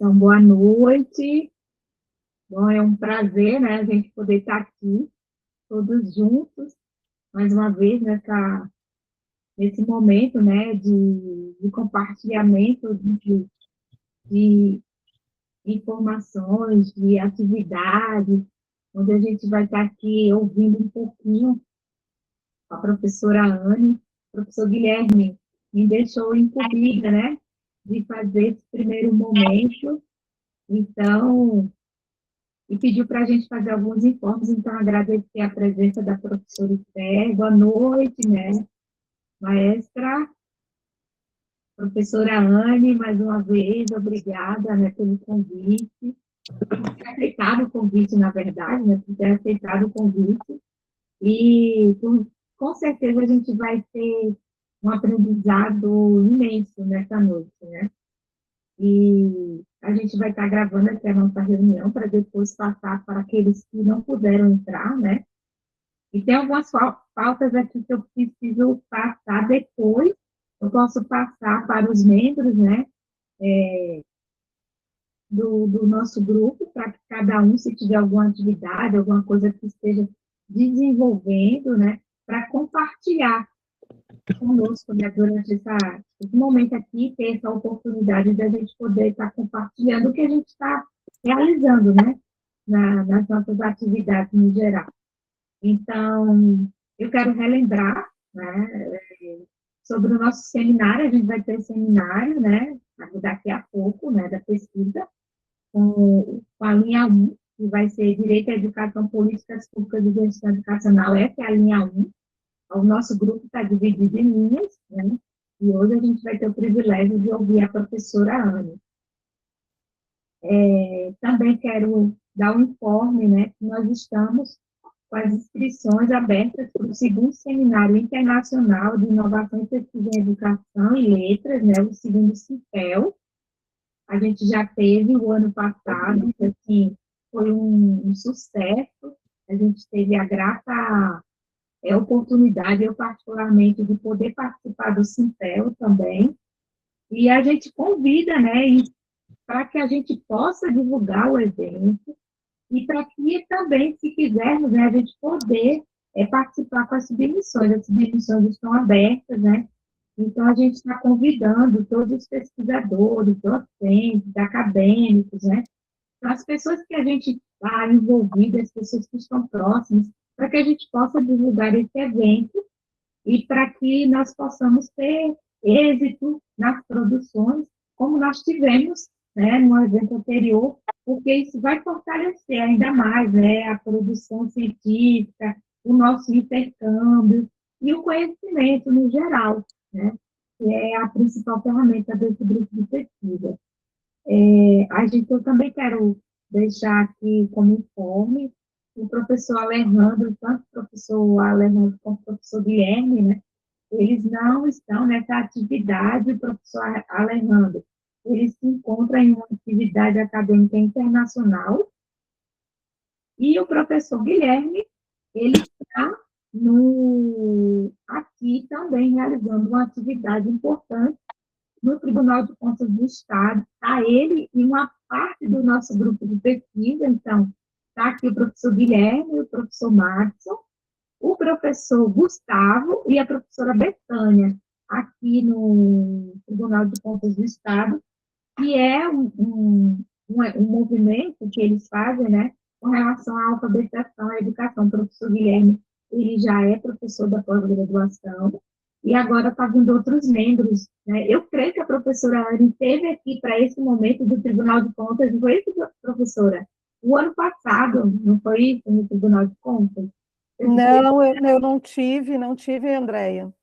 Então, boa noite. Bom, é um prazer, né, a gente poder estar aqui, todos juntos, mais uma vez, nesse momento, né, de compartilhamento de informações, de atividades, onde a gente vai estar aqui ouvindo um pouquinho a professora Anne. O professor Guilherme me deixou incumbida, né, de fazer esse primeiro momento. Então, e pediu para a gente fazer alguns informes, então agradecer a presença da professora Esther. Boa noite, né, maestra, professora Anne, mais uma vez, obrigada, né, pelo convite, por ter aceitado o convite, na verdade, né, por ter aceitado o convite, e com certeza a gente vai ter um aprendizado imenso nessa noite, né, e a gente vai estar gravando aqui a nossa reunião para depois passar para aqueles que não puderam entrar, né? E tem algumas pautas aqui que eu preciso passar depois. Eu posso passar para os membros, né, do nosso grupo, para que cada um, se tiver alguma atividade, alguma coisa que esteja desenvolvendo, né, para compartilhar conosco, né, durante esse momento aqui, ter essa oportunidade da gente poder estar compartilhando o que a gente está realizando, né, nas nossas atividades no geral. Então, eu quero relembrar, né, sobre o nosso seminário. A gente vai ter seminário, né, daqui a pouco, né, da pesquisa, com a linha 1, que vai ser Direito à Educação, Políticas Públicas e Gestão Educacional. Essa é a linha 1. O nosso grupo está dividido em linhas, né, e hoje a gente vai ter o privilégio de ouvir a professora Ana. Também quero dar um informe, né, que nós estamos com as inscrições abertas para o segundo Seminário Internacional de Inovação e Pesquisa em Educação e Letras, né, o segundo CIPEL. A gente já teve o ano passado, que, assim, foi um sucesso. A gente teve a grata oportunidade, eu particularmente, de poder participar do CIPEL também. E a gente convida, né, para que a gente possa divulgar o evento, e para que também, se quisermos, né, a gente poder participar com as submissões. As submissões estão abertas, né? Então, a gente está convidando todos os pesquisadores, docentes, acadêmicos, né? Então, as pessoas que a gente está envolvida, as pessoas que estão próximas, para que a gente possa divulgar esse evento e para que nós possamos ter êxito nas produções, como nós tivemos, né, no evento anterior, porque isso vai fortalecer ainda mais, né, a produção científica, o nosso intercâmbio e o conhecimento no geral, né, que é a principal ferramenta desse grupo de pesquisa. Eu também quero deixar aqui como informe o professor Alejandro, tanto o professor Alejandro como o professor Guilherme, né, eles não estão nessa atividade, professor Alejandro. Eles se encontram em uma atividade acadêmica internacional, e o professor Guilherme, ele está aqui também realizando uma atividade importante no Tribunal de Contas do Estado. Está ele e uma parte do nosso grupo de pesquisa. Então, está aqui o professor Guilherme, o professor Marcos, o professor Gustavo e a professora Betânia, aqui no Tribunal de Contas do Estado, que é um movimento que eles fazem, né, com relação à alfabetização e educação. O professor Guilherme, ele já é professor da pós-graduação, e agora está vindo outros membros, né? Eu creio que a professora Anne esteve aqui para esse momento do Tribunal de Contas, não foi isso, professora? O ano passado, não foi isso, no Tribunal de Contas? Não, eu não tive, Andréia.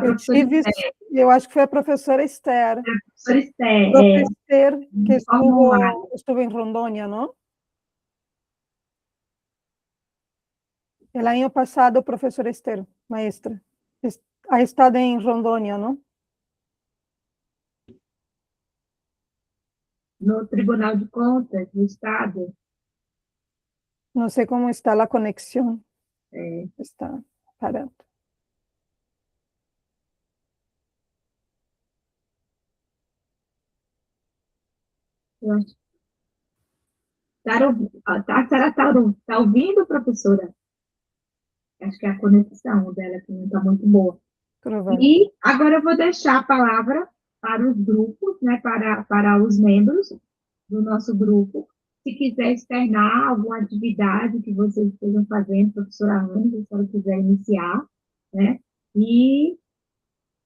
Eu tive, eu acho que foi a professora Esther. Professora Esther, Professora Esther, que online. estuvo em Rondônia, não? El año pasado, professora Esther, maestra, ha estado em Rondônia, não? No Tribunal de Contas do Estado. Não sei como está a conexão. Está parando. Eu acho. A Sara está ouvindo, professora? Acho que é a conexão dela que não está muito boa. Provável. E agora eu vou deixar a palavra para os grupos, né, para os membros do nosso grupo. Se quiser externar alguma atividade que vocês estejam fazendo, professora Ana, se a senhora quiser iniciar, né? E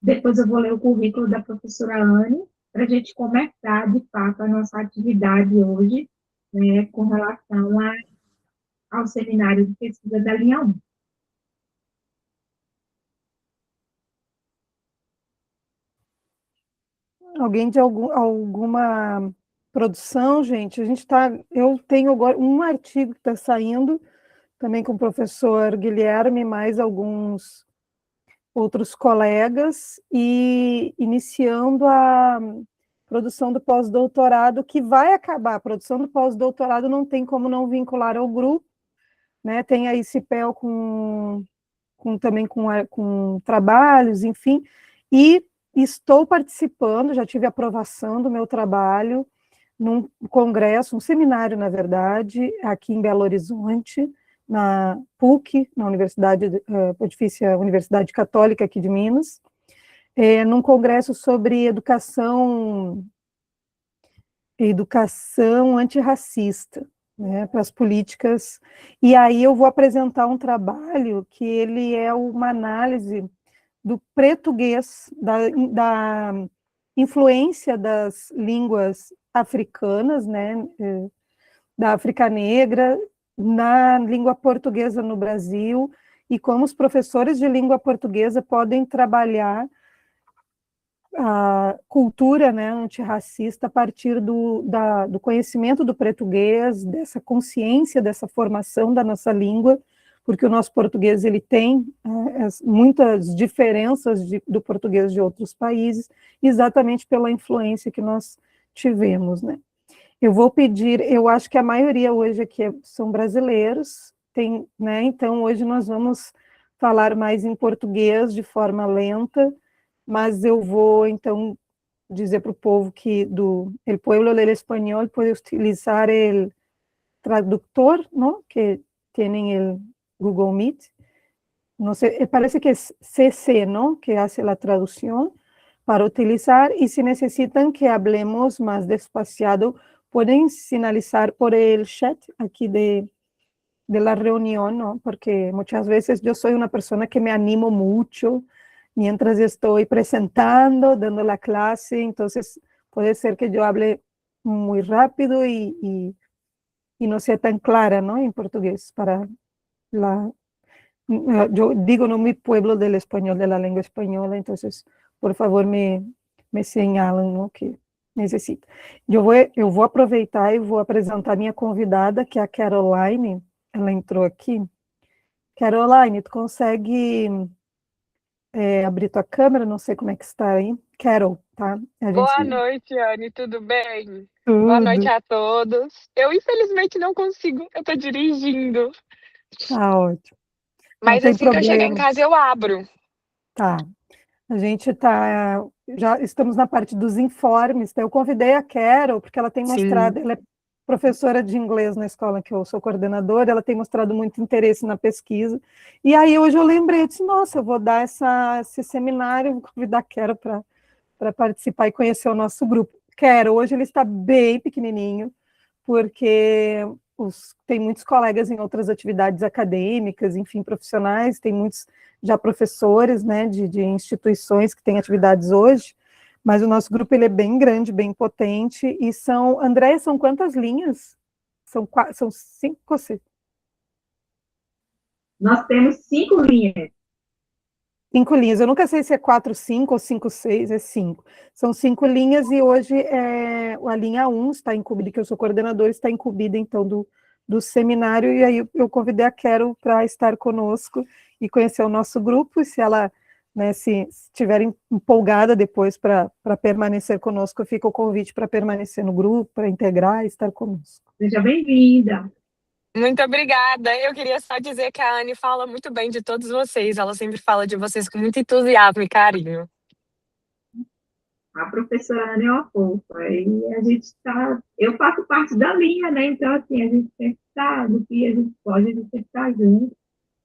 depois eu vou ler o currículo da professora Anne, para a gente começar, de fato, a nossa atividade hoje, né, com relação ao seminário de pesquisa da linha 1. Alguém de alguma produção, gente? Eu tenho agora um artigo que está saindo, também com o professor Guilherme, mais alguns outros colegas, e iniciando a produção do pós-doutorado, que vai acabar. A produção do pós-doutorado não tem como não vincular ao grupo, né? Tem a ICPEL também com trabalhos, enfim, e estou participando, já tive aprovação do meu trabalho num congresso, um seminário, na verdade, aqui em Belo Horizonte, na PUC, na Pontifícia Universidade Católica aqui de Minas, num congresso sobre educação antirracista, né, para as políticas. E aí eu vou apresentar um trabalho que ele é uma análise do português, da influência das línguas africanas, né, da África Negra, na língua portuguesa no Brasil, e como os professores de língua portuguesa podem trabalhar a cultura, né, antirracista a partir do conhecimento do português, dessa consciência, dessa formação da nossa língua, porque o nosso português ele tem muitas diferenças do português de outros países, exatamente pela influência que nós tivemos, né. Eu vou pedir, eu acho que a maioria hoje aqui são brasileiros, né, então hoje nós vamos falar mais em português de forma lenta, mas eu vou, então, dizer para o povo que el pueblo del español pode utilizar el traductor, ¿no? Que tienen el Google Meet. No sé, parece que es CC, ¿no? Que hace la traducción para utilizar, y si necesitan que hablemos más despaciado, pueden sinalizar por el chat aquí de la reunión, ¿no? Porque muchas veces yo soy una persona que me animo mucho mientras estoy presentando, dando la clase, entonces puede ser que yo hable muy rápido y no sea tan clara, ¿no? En portugués para la... Yo digo, no mi pueblo del español, de la lengua española, entonces, por favor, me señalam, ¿no? Que necessita. Eu vou aproveitar e vou apresentar minha convidada, que é a Caroline. Ela entrou aqui. Caroline, tu consegue abrir tua câmera? Não sei como é que está aí. Carol, tá? Boa noite, Anne, tudo bem? Boa noite Tudo. a todos. Eu, infelizmente, não consigo, eu tô dirigindo. Tá ótimo. Não Mas tem assim que eu chegar em problema. casa, eu abro. Tá. A gente já estamos na parte dos informes. Então eu convidei a Carol, porque ela tem mostrado, Sim. ela é professora de inglês na escola que eu sou coordenadora, ela tem mostrado muito interesse na pesquisa. E aí hoje eu lembrei, eu disse, nossa, eu vou dar esse seminário, vou convidar a Carol para participar e conhecer o nosso grupo. Carol, hoje ele está bem pequenininho, porque tem muitos colegas em outras atividades acadêmicas, enfim, profissionais, tem muitos já professores, né, de instituições que têm atividades hoje, mas o nosso grupo ele é bem grande, bem potente, e Andréia, são quantas linhas? São 5 ou 6? Nós temos 5 linhas. 5 linhas, eu nunca sei se é 4, 5 ou 5, 6, é 5. São 5 linhas e hoje a linha 1 está incumbida, que eu sou coordenadora, está incumbida então do seminário, e aí eu convidei a Carol para estar conosco e conhecer o nosso grupo, e se ela, né, se estiver empolgada depois para permanecer conosco, fica o convite para permanecer no grupo, para integrar e estar conosco. Seja bem-vinda. Muito obrigada. Eu queria só dizer que a Anne fala muito bem de todos vocês. Ela sempre fala de vocês com muito entusiasmo e carinho. A professora Ana é uma fofa, e a gente está, eu faço parte da linha, né, então, assim, a gente sempre está, no que a gente pode, a gente sempre está junto,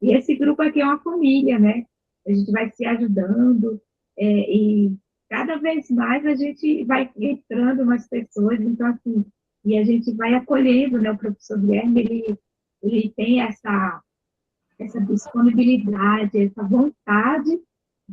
e esse grupo aqui é uma família, né, a gente vai se ajudando, e cada vez mais a gente vai entrando mais pessoas, então, assim, e a gente vai acolhendo, né, o professor Guilherme, ele tem essa disponibilidade, essa vontade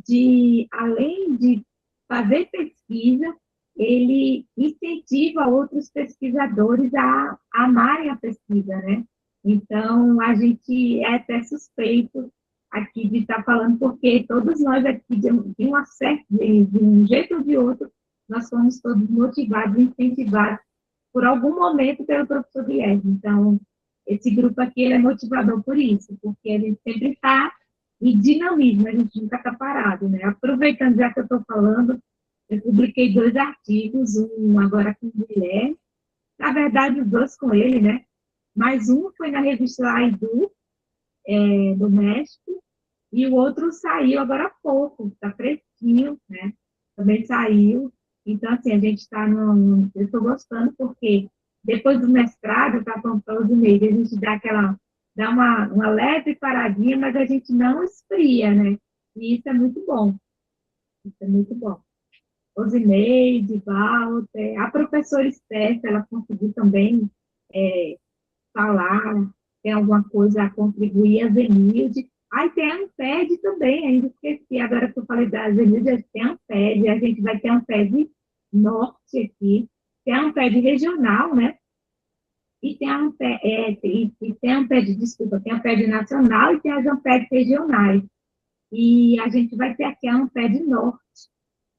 de, além de fazer pesquisa, ele incentiva outros pesquisadores a amarem a pesquisa, né? Então, a gente é até suspeito aqui de estar falando, porque todos nós aqui, de um jeito ou de outro, nós fomos todos motivados, incentivados por algum momento pelo professor Guilherme. Então, esse grupo aqui ele é motivador por isso, porque a gente sempre está em dinamismo, a gente nunca está parado, né? Aproveitando já que eu estou falando, eu publiquei 2 artigos, um agora com o Guilherme, na verdade os 2 com ele, né? Mas um foi na revista AIDU, do México, e o outro saiu agora há pouco, está fresquinho, né? Também saiu. Então, assim, a gente está no. Eu estou gostando, porque depois do mestrado, está com 12 meses, a gente dá aquela. Dá uma leve paradinha, mas a gente não esfria, né? E isso é muito bom. Isso é muito bom. Osineide, Walter, a professora Steph, ela conseguiu também falar, tem alguma coisa a contribuir, a Zenilde. Aí tem a Amped também, ainda esqueci, agora que eu falei da Zenilde, tem a Amped, a gente vai ter a Amped Norte aqui, tem a Amped regional, né? E tem a Amped, e tem a Amped, desculpa, tem a Amped nacional e tem as Amped regionais. E a gente vai ter aqui a Amped Norte,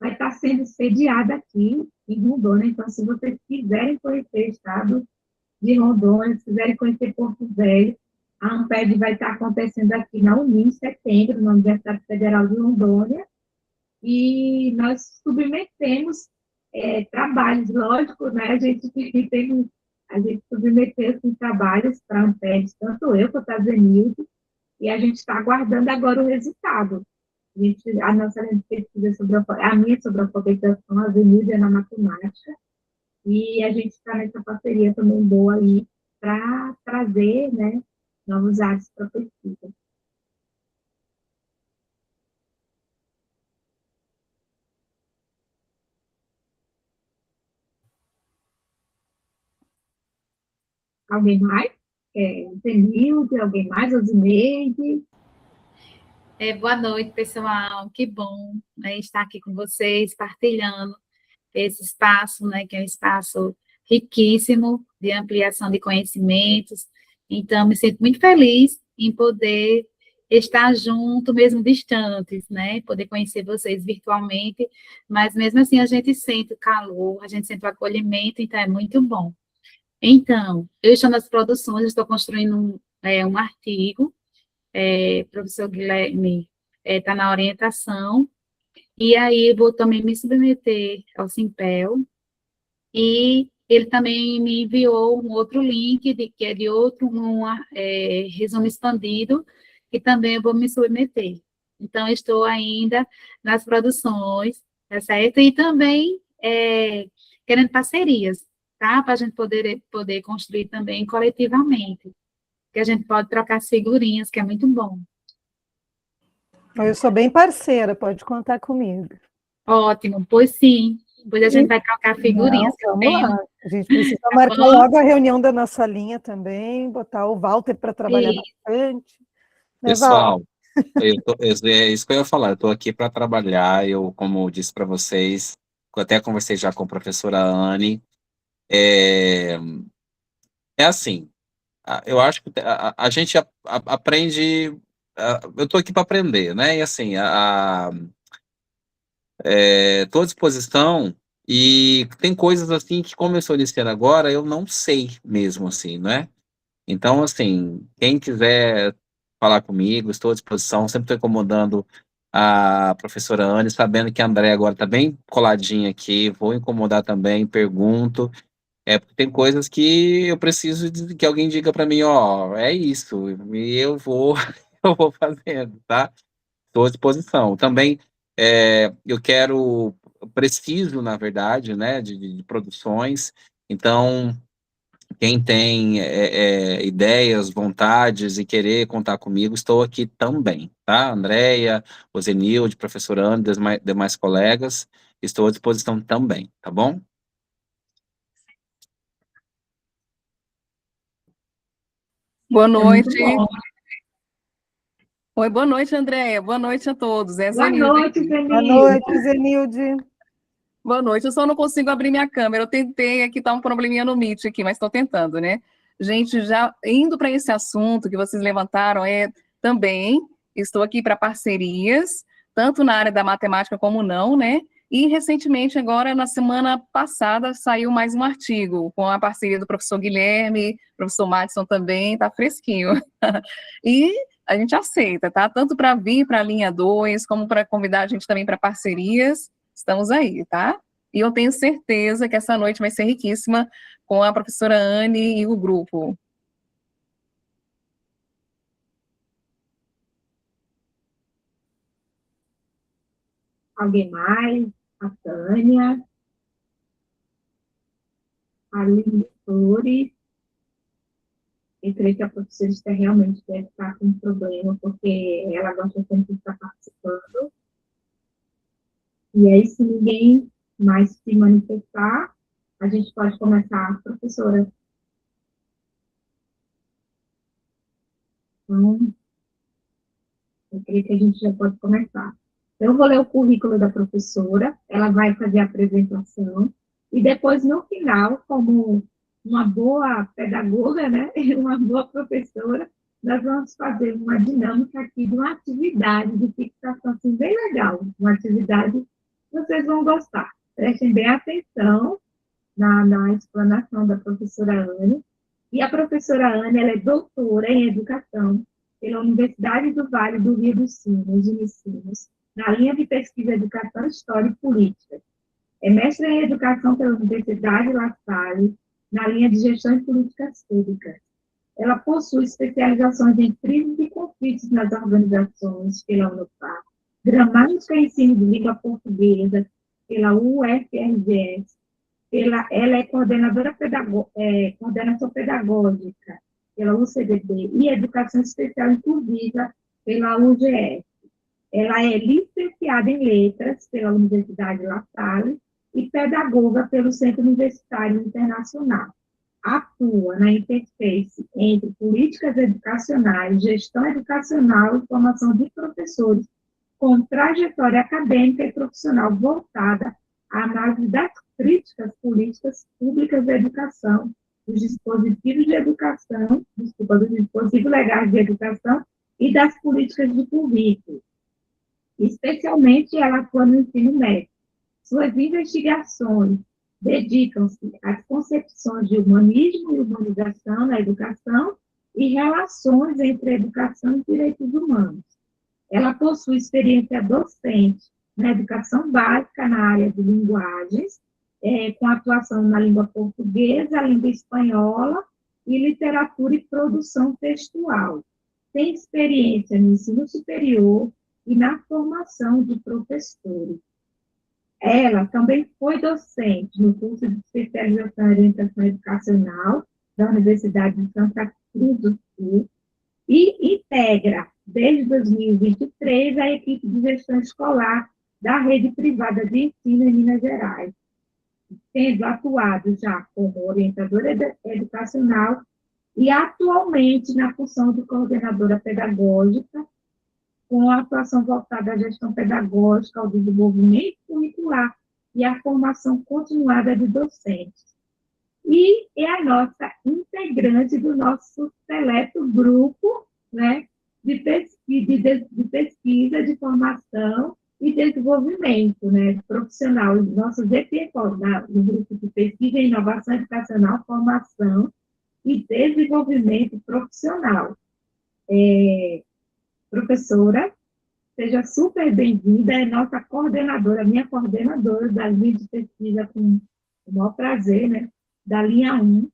vai estar sendo sediada aqui em Rondônia, então se vocês quiserem conhecer o estado de Rondônia, se quiserem conhecer Porto Velho, a Amped vai estar acontecendo aqui na Uni, em setembro, na Universidade Federal de Rondônia, e nós submetemos trabalhos, lógico, né, a gente submeteu assim, trabalhos para a Amped, tanto eu quanto a Zenilde, e a gente está aguardando agora o resultado. A nossa pesquisa a minha sobre a alfabetização, a Zenilde é na matemática, e a gente está nessa parceria também boa aí para trazer, né, novos áreas para pesquisa. Alguém mais? Zenilde, alguém mais? Osineide? Boa noite, pessoal. Que bom, né, estar aqui com vocês, partilhando esse espaço, né, que é um espaço riquíssimo de ampliação de conhecimentos. Então, me sinto muito feliz em poder estar junto, mesmo distantes, né, poder conhecer vocês virtualmente, mas mesmo assim a gente sente o calor, a gente sente o acolhimento, então é muito bom. Então, eu estou nas produções, estou construindo um artigo, professor Guilherme está na orientação, e aí eu vou também me submeter ao Simpel, e ele também me enviou um outro link, que é de outro, resumo expandido, que também eu vou me submeter. Então, estou ainda nas produções, tá certo? E também querendo parcerias, tá? Para a gente poder construir também coletivamente, que a gente pode trocar as figurinhas, que é muito bom. Eu sou bem parceira, pode contar comigo. Ótimo, pois sim. Depois a gente vai trocar figurinhas. Não, vamos lá. A gente precisa marcar logo a reunião da nossa linha também, botar o Walter para trabalhar bastante. Né, Pessoal, é isso que eu ia falar, eu estou aqui para trabalhar, eu, como eu disse para vocês, eu até conversei já com a professora Anne, é assim, eu acho que a gente aprende, eu estou aqui para aprender, né, e assim, estou à disposição, e tem coisas assim que, como eu sou iniciando agora, eu não sei mesmo, assim, né? Então, assim, quem quiser falar comigo, estou à disposição, sempre estou incomodando a professora Anne, sabendo que a André agora está bem coladinha aqui, vou incomodar também, pergunto, porque tem coisas que eu preciso que alguém diga para mim, ó, é isso, e eu vou, eu vou fazendo, tá? Estou à disposição. Também, eu quero preciso, na verdade, né, de produções. Então, quem tem ideias, vontades e querer contar comigo, estou aqui também, tá? Andréia, Ozenilde, professor Anderson, demais colegas, estou à disposição também, tá bom? Boa É muito noite. bom. Oi, boa noite, Andréia. Boa noite a todos. É Boa Zenilde noite, aqui. Boa Zenilde. noite, Zenilde. Boa noite. Eu só não consigo abrir minha câmera. Eu tentei, aqui tá um probleminha no Meet aqui, mas estou tentando, né? Gente, já indo para esse assunto que vocês levantaram, também estou aqui para parcerias, tanto na área da matemática como não, né? E recentemente, agora, na semana passada, saiu mais um artigo com a parceria do professor Guilherme, professor Madison também, tá fresquinho. E a gente aceita, tá? Tanto para vir para a linha 2, como para convidar a gente também para parcerias. Estamos aí, tá? E eu tenho certeza que essa noite vai ser riquíssima com a professora Anne e o grupo. Alguém mais? A Tânia, a Aline Flores. Eu creio que a professora está realmente deve estar com um problema, porque ela gosta sempre de estar participando. E aí, se ninguém mais se manifestar, a gente pode começar, professora. Então, eu creio que a gente já pode começar. Eu vou ler o currículo da professora, ela vai fazer a apresentação, e depois, no final, como uma boa pedagoga, né, uma boa professora, nós vamos fazer uma dinâmica aqui de uma atividade de fixação assim, bem legal, uma atividade que vocês vão gostar. Prestem bem atenção na explanação da professora Anne. E a professora Anne, ela é doutora em educação pela Universidade do Vale do Rio dos Sinos, Unicinos, na linha de pesquisa Educação, História e Política. É mestre em Educação pela Universidade La Salle, na linha de Gestão e Políticas Públicas. Ela possui especializações em crises e conflitos nas organizações pela UNOPAR, gramática e ensino de língua portuguesa pela UFRGS, ela é coordenação pedagógica pela UCBB e Educação Especial Inclusiva pela UGF. Ela é licenciada em Letras pela Universidade La Salle e pedagoga pelo Centro Universitário Internacional. Atua na interface entre políticas educacionais, gestão educacional e formação de professores, com trajetória acadêmica e profissional voltada à análise das críticas políticas públicas da educação, dos dispositivos de educação, dos dispositivos legais de educação e das políticas de currículo. Especialmente, ela atua no ensino médio. Suas investigações dedicam-se às concepções de humanismo e humanização na educação e relações entre educação e direitos humanos. Ela possui experiência docente na educação básica na área de linguagens, com atuação na língua portuguesa, língua espanhola e literatura e produção textual. Tem experiência no ensino superior e na formação de professores. Ela também foi docente no curso de especialização em orientação educacional da Universidade de Santa Cruz do Sul e integra, desde 2023, a equipe de gestão escolar da rede privada de ensino em Minas Gerais, tendo atuado já como orientadora educacional e atualmente na função de coordenadora pedagógica, com a atuação voltada à gestão pedagógica, ao desenvolvimento curricular e à formação continuada de docentes. E é a nossa integrante do nosso seleto grupo, né, de pesquisa, de formação e desenvolvimento, né, profissional, nosso GPECO, no grupo de pesquisa e inovação educacional, formação e desenvolvimento profissional. Professora, seja super bem-vinda, é nossa coordenadora, minha coordenadora da linha de pesquisa, com o maior prazer, né, da linha 1.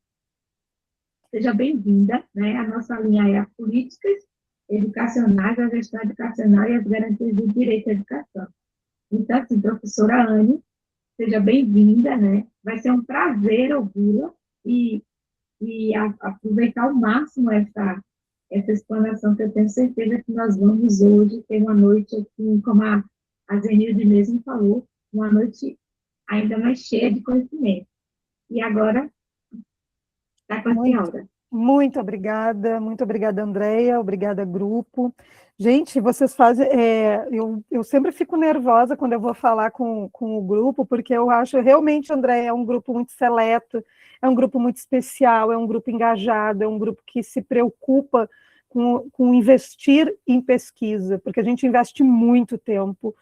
Seja bem-vinda, né, a nossa linha é as políticas educacionais, a gestão educacional e as garantias do direito à educação. Então, assim, professora Anne, seja bem-vinda, né? Vai ser um prazer ouvi-la e aproveitar ao máximo essa explanação, que eu tenho certeza que nós vamos hoje ter uma noite aqui, como a Zenilde mesmo falou, uma noite ainda mais cheia de conhecimento. E agora, está com a senhora. Muito obrigada, Andréia, obrigada, grupo. Gente, vocês fazem. Eu sempre fico nervosa quando eu vou falar com o grupo, porque eu acho realmente, Andréia, é um grupo muito seleto, é um grupo muito especial, é um grupo engajado, é um grupo que se preocupa com investir em pesquisa, porque a gente investe muito tempo,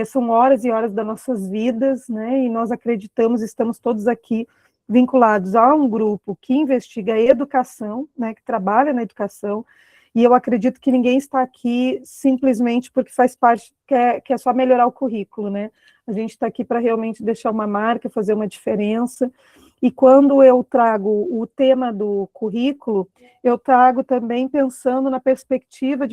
são horas e horas das nossas vidas, né? E nós acreditamos, estamos todos aqui vinculados a um grupo que investiga a educação, né, que trabalha na educação, e eu acredito que ninguém está aqui simplesmente porque faz parte, quer só melhorar o currículo, né? A gente está aqui para realmente deixar uma marca, fazer uma diferença, e quando eu trago o tema do currículo, eu trago também pensando na perspectiva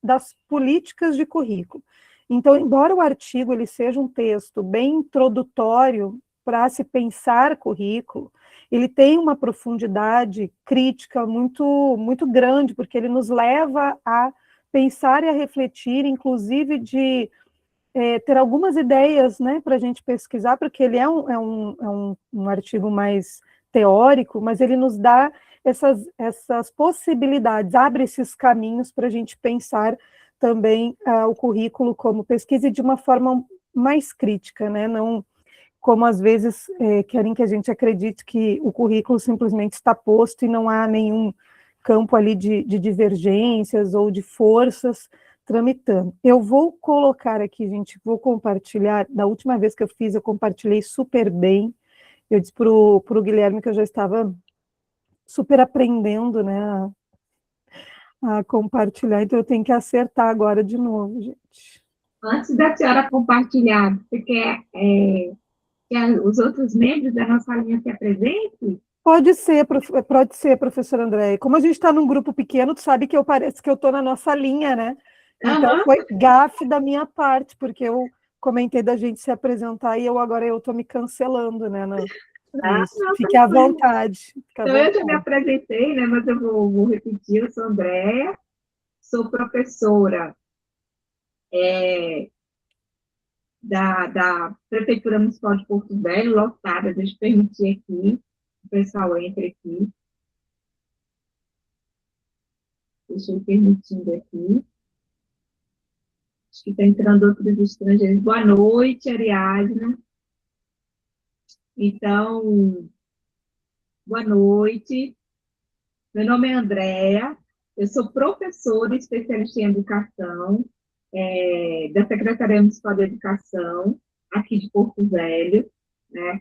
das políticas de currículo. Então, embora o artigo ele seja um texto bem introdutório para se pensar currículo, ele tem uma profundidade crítica muito grande, porque ele nos leva a pensar e a refletir, inclusive de ter algumas ideias, né, para a gente pesquisar, porque ele é um artigo mais teórico, mas ele nos dá essas possibilidades, abre esses caminhos para a gente pensar também o currículo como pesquisa e de uma forma mais crítica, né, não como às vezes querem que a gente acredite que o currículo simplesmente está posto e não há nenhum campo ali de divergências ou de forças tramitando. Eu vou colocar aqui, gente, vou compartilhar, da última vez que eu fiz, eu compartilhei super bem, eu disse para o Guilherme que eu já estava super aprendendo, né, a compartilhar, então eu tenho que acertar agora de novo, gente. Antes da senhora compartilhar, você quer que os outros membros da nossa linha se apresentem? Pode ser, professora André. Como a gente está num grupo pequeno, tu sabe que parece que eu estou na nossa linha, né? Então, foi gafe da minha parte, porque eu comentei da gente se apresentar e agora eu estou me cancelando, né? Não, fique à vontade. Então, eu já me apresentei, né? Mas eu vou repetir. Eu sou Andréia, sou professora da Prefeitura Municipal de Porto Velho, lotada, deixa eu permitir aqui, o pessoal entre aqui. Deixa eu ir permitindo aqui. Acho que está entrando outros estrangeiros. Boa noite, Ariadna. Então, boa noite. Meu nome é Andréia, eu sou professora especialista em educação da Secretaria Municipal de Educação, aqui de Porto Velho, né?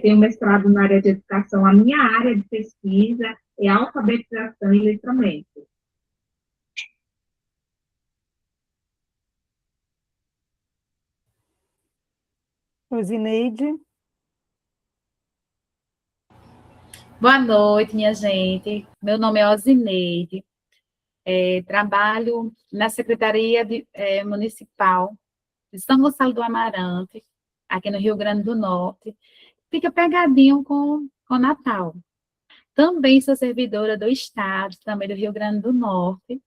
Tenho mestrado na área de educação. A minha área de pesquisa é alfabetização e letramento. Rosineide. Boa noite, minha gente. Meu nome é Osineide. Trabalho na Secretaria Municipal de São Gonçalo do Amarante, aqui no Rio Grande do Norte. Fica pegadinho com Natal. Também sou servidora do Estado, também do Rio Grande do Norte.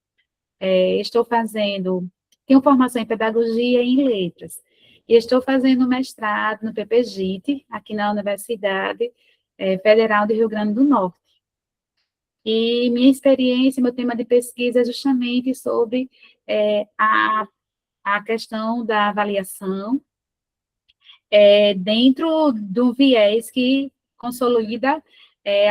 Tenho formação em Pedagogia e em Letras. E estou fazendo mestrado no PPGIT, aqui na Universidade Federal do Rio Grande do Norte. E minha experiência, meu tema de pesquisa é justamente sobre a questão da avaliação dentro do viés que consolida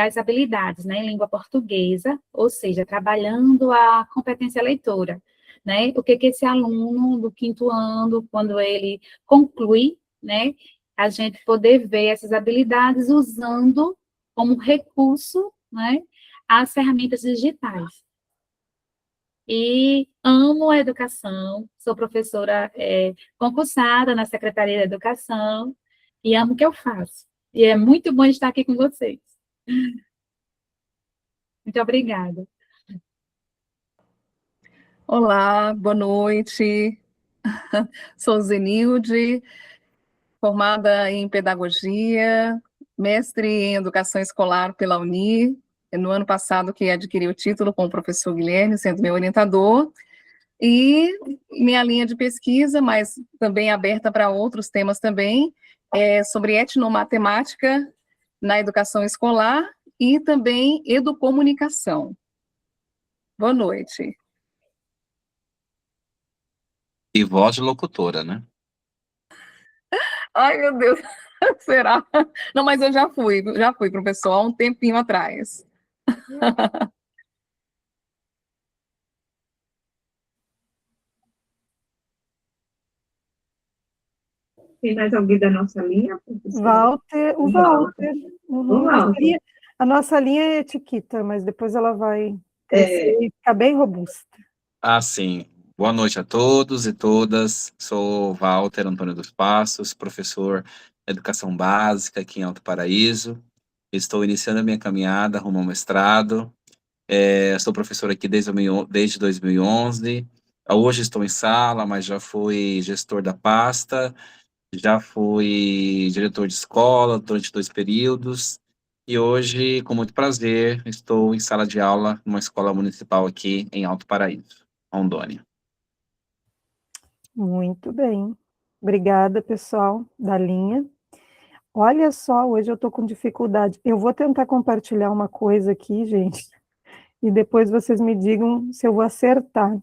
as habilidades, né, em língua portuguesa, ou seja, trabalhando a competência leitora, né, o que esse aluno do 5º ano, quando ele conclui, né, a gente poder ver essas habilidades usando como recurso, né, as ferramentas digitais. E amo a educação, sou professora concursada na Secretaria de Educação e amo o que eu faço. E é muito bom estar aqui com vocês. Muito obrigada. Olá, boa noite. Sou Zenilde. formada em pedagogia, mestre em educação escolar pela Uni, no ano passado que adquiri o título com o professor Guilherme, sendo meu orientador, e minha linha de pesquisa, mas também aberta para outros temas também, é sobre etnomatemática na educação escolar e também educomunicação. Boa noite. E voz de locutora, né? Ai, meu Deus, será? Não, mas eu já fui, professor, há um tempinho atrás. Tem mais alguém da nossa linha, professora? Walter, o Walter. Uhum. Walter. A nossa linha é chiquita, mas depois ela vai crescer e ficar bem robusta. Ah, sim. Boa noite a todos e todas. Sou Walter Antônio dos Passos, professor de Educação Básica aqui em Alto Paraíso. Estou iniciando a minha caminhada rumo ao mestrado. Sou professor aqui desde 2011. Hoje estou em sala, mas já fui gestor da pasta, já fui diretor de escola durante 2 períodos. E hoje, com muito prazer, estou em sala de aula numa escola municipal aqui em Alto Paraíso, Rondônia. Muito bem. Obrigada, pessoal da linha. Olha só, hoje eu estou com dificuldade. Eu vou tentar compartilhar uma coisa aqui, gente, e depois vocês me digam se eu vou acertar.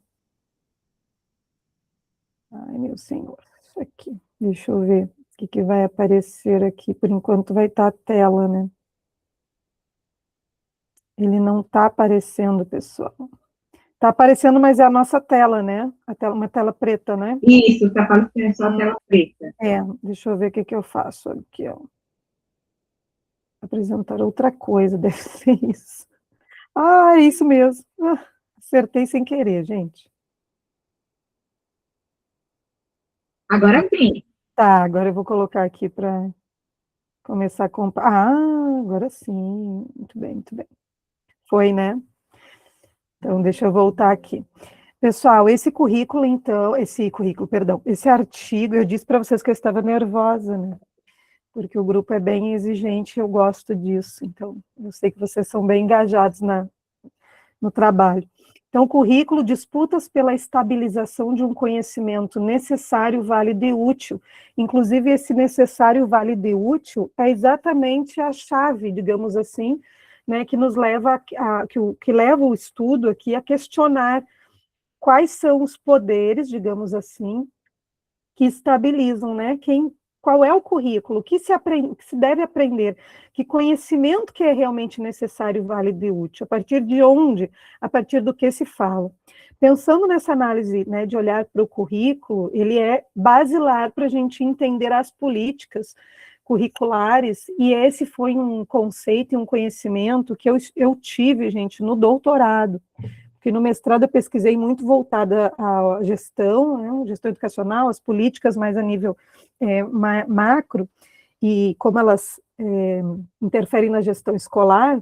Ai, meu senhor, isso aqui. Deixa eu ver o que vai aparecer aqui. Por enquanto vai estar a tela, né? Ele não está aparecendo, pessoal. Está aparecendo, mas é a nossa tela, né? Uma tela preta, né? Isso, está aparecendo só a tela preta. Deixa eu ver o que eu faço aqui, ó. Apresentar outra coisa, deve ser isso. Ah, é isso mesmo. Acertei sem querer, gente. Agora sim. Tá, agora eu vou colocar aqui para começar a comparar. Ah, agora sim. Muito bem, muito bem. Foi, né? Então, deixa eu voltar aqui. Pessoal, esse artigo, eu disse para vocês que eu estava nervosa, né? Porque o grupo é bem exigente, eu gosto disso. Então, eu sei que vocês são bem engajados no trabalho. Então, currículo, disputas pela estabilização de um conhecimento necessário, válido e útil. Inclusive, esse necessário, válido e útil é exatamente a chave, digamos assim, né, que nos leva que leva o estudo aqui a questionar quais são os poderes, digamos assim, que estabilizam, né, qual é o currículo, o que se deve aprender, que conhecimento que é realmente necessário, válido e útil, a partir de onde, a partir do que se fala. Pensando nessa análise, né, de olhar para o currículo, ele é basilar para a gente entender as políticas curriculares, e esse foi um conceito e um conhecimento que eu tive, gente, no doutorado, porque no mestrado eu pesquisei muito voltada à gestão, né, gestão educacional, as políticas mais a nível macro, e como elas interferem na gestão escolar,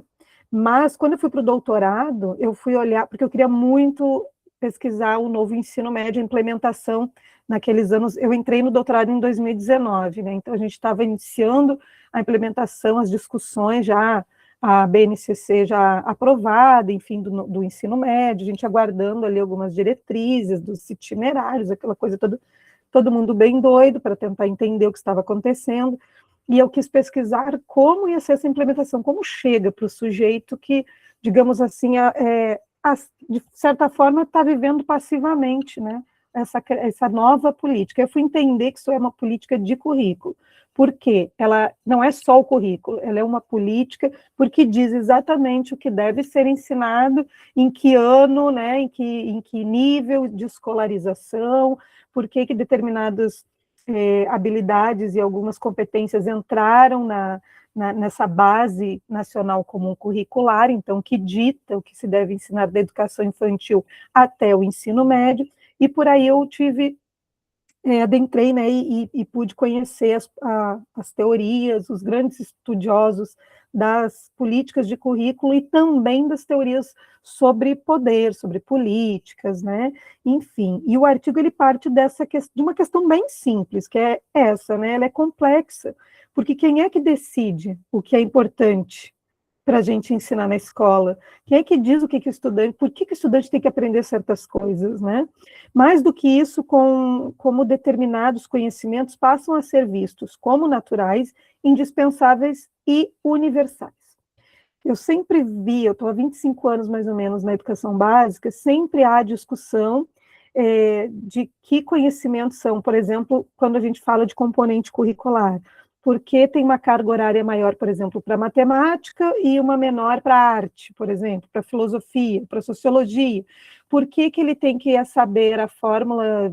mas quando eu fui para o doutorado, eu fui olhar, porque eu queria muito pesquisar o novo ensino médio, a implementação naqueles anos, eu entrei no doutorado em 2019, né, então a gente estava iniciando a implementação, as discussões já, a BNCC já aprovada, enfim, do ensino médio, a gente aguardando ali algumas diretrizes dos itinerários, aquela coisa toda, todo mundo bem doido para tentar entender o que estava acontecendo, e eu quis pesquisar como ia ser essa implementação, como chega para o sujeito que, digamos assim, de certa forma está vivendo passivamente, né, essa nova política. Eu fui entender que isso é uma política de currículo, porque ela não é só o currículo, ela é uma política porque diz exatamente o que deve ser ensinado, em que ano, né, em que nível de escolarização, por que determinadas habilidades e algumas competências entraram nessa base nacional comum curricular, então, que dita o que se deve ensinar da educação infantil até o ensino médio, e por aí eu tive adentrei, né, e pude conhecer as teorias, os grandes estudiosos das políticas de currículo e também das teorias sobre poder, sobre políticas, né, enfim. E o artigo, ele parte de uma questão bem simples, que é essa, né, ela é complexa, porque quem é que decide o que é importante para a gente ensinar na escola? Quem é que diz o que o estudante, por que o estudante tem que aprender certas coisas, né? Mais do que isso, como determinados conhecimentos passam a ser vistos como naturais, indispensáveis e universais. Eu sempre vi, eu estou há 25 anos mais ou menos na educação básica, sempre há discussão de que conhecimentos são, por exemplo, quando a gente fala de componente curricular, porque tem uma carga horária maior, por exemplo, para matemática e uma menor para arte, por exemplo, para filosofia, para sociologia. Por que ele tem que saber a fórmula?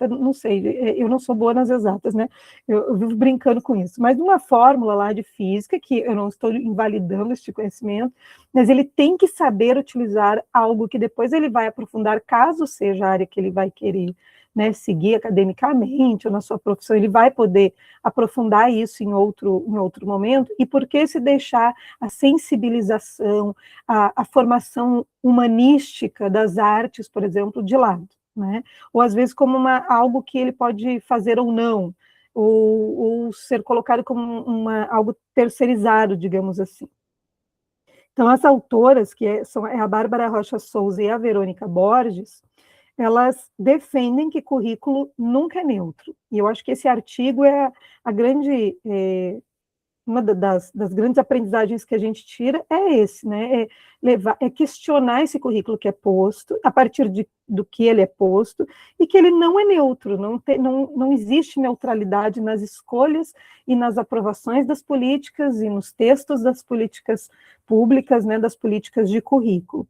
Não sei, eu não sou boa nas exatas, né? Eu vivo brincando com isso, mas uma fórmula lá de física, que eu não estou invalidando este conhecimento, mas ele tem que saber utilizar algo que depois ele vai aprofundar, caso seja a área que ele vai querer, né, seguir academicamente ou na sua profissão, ele vai poder aprofundar isso em outro momento, e por que se deixar a sensibilização, a formação humanística das artes, por exemplo, de lado, né? Ou às vezes como algo que ele pode fazer ou não, ou ser colocado como algo terceirizado, digamos assim. Então, as autoras, que são a Bárbara Rocha Souza e a Verônica Borges, elas defendem que currículo nunca é neutro. E eu acho que esse artigo é uma das grandes aprendizagens que a gente tira é esse, né? É questionar esse currículo que é posto, a partir do que ele é posto, e que ele não é neutro, não existe neutralidade nas escolhas e nas aprovações das políticas e nos textos das políticas públicas, né, das políticas de currículo.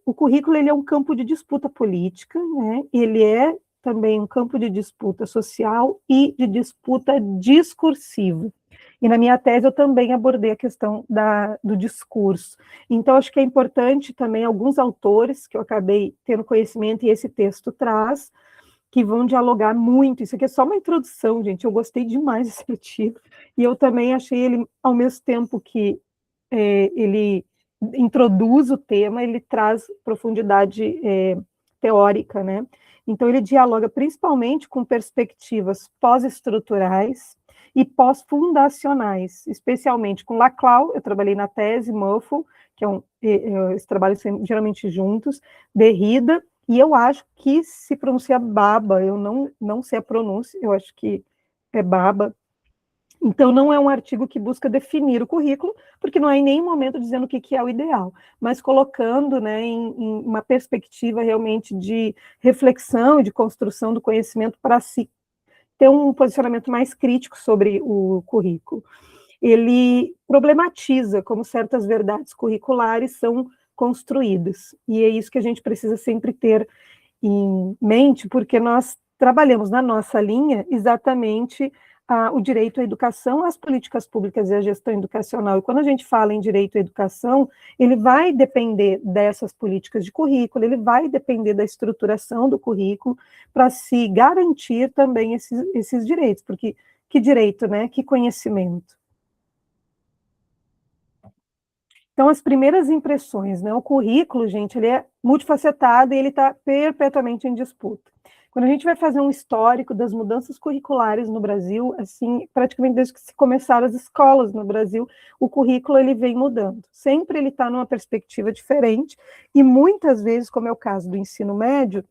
O currículo, ele é um campo de disputa política, né? Ele é também um campo de disputa social e de disputa discursiva. E na minha tese eu também abordei a questão do discurso. Então, acho que é importante também alguns autores que eu acabei tendo conhecimento, e esse texto traz, que vão dialogar muito. Isso aqui é só uma introdução, gente. Eu gostei demais desse artigo. E eu também achei ele, ao mesmo tempo que ele introduz o tema, ele traz profundidade teórica, né? Então, ele dialoga principalmente com perspectivas pós-estruturais e pós-fundacionais, especialmente com Laclau. Eu trabalhei na tese, Muffle, que eles trabalham geralmente juntos, Derrida, e eu acho que se pronuncia Baba, eu não sei a pronúncia, eu acho que é Baba. Então, não é um artigo que busca definir o currículo, porque não é em nenhum momento dizendo o que é o ideal, mas colocando, né, em uma perspectiva realmente de reflexão e de construção do conhecimento para se ter um posicionamento mais crítico sobre o currículo. Ele problematiza como certas verdades curriculares são construídas, e é isso que a gente precisa sempre ter em mente, porque nós trabalhamos na nossa linha exatamente o direito à educação, as políticas públicas e a gestão educacional. E quando a gente fala em direito à educação, ele vai depender dessas políticas de currículo, ele vai depender da estruturação do currículo para se garantir também esses direitos, porque que direito, né? Que conhecimento. Então, as primeiras impressões, né? O currículo, gente, ele é multifacetado e ele está perpetuamente em disputa. Quando a gente vai fazer um histórico das mudanças curriculares no Brasil, assim, praticamente desde que se começaram as escolas no Brasil, o currículo ele vem mudando. Sempre ele está numa perspectiva diferente, e muitas vezes, como é o caso do ensino médio,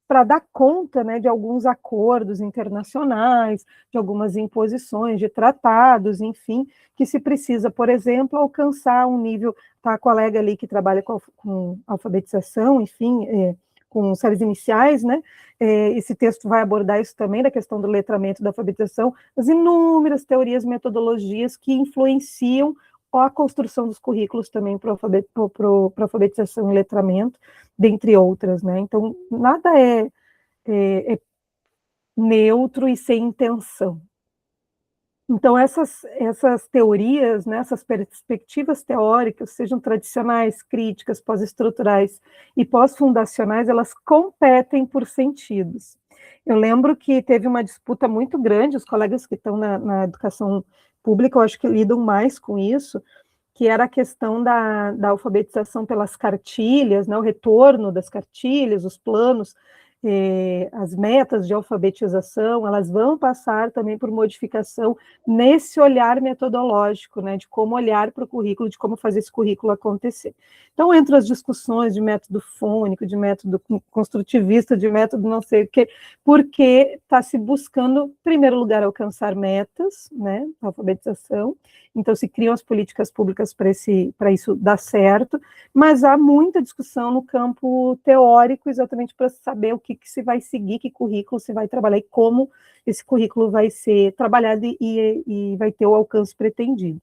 para dar conta, né, de alguns acordos internacionais, de algumas imposições, de tratados, enfim, que se precisa, por exemplo, alcançar um nível, tá, a colega ali que trabalha com alfabetização, enfim, com séries iniciais, né, esse texto vai abordar isso também, da questão do letramento da alfabetização, as inúmeras teorias, metodologias que influenciam a construção dos currículos também para alfabetização e letramento, dentre outras, né, então nada é neutro e sem intenção. Então, essas teorias, né, essas perspectivas teóricas, sejam tradicionais, críticas, pós-estruturais e pós-fundacionais, elas competem por sentidos. Eu lembro que teve uma disputa muito grande, os colegas que estão na educação pública, eu acho que lidam mais com isso, que era a questão da alfabetização pelas cartilhas, né, o retorno das cartilhas, os planos, as metas de alfabetização, elas vão passar também por modificação nesse olhar metodológico, né, de como olhar para o currículo, de como fazer esse currículo acontecer. Então, entre as discussões de método fônico, de método construtivista, de método não sei o quê, porque está se buscando, em primeiro lugar, alcançar metas, né, a alfabetização, então se criam as políticas públicas para isso dar certo, mas há muita discussão no campo teórico, exatamente para saber o que se vai seguir, que currículo se vai trabalhar e como esse currículo vai ser trabalhado e vai ter o alcance pretendido.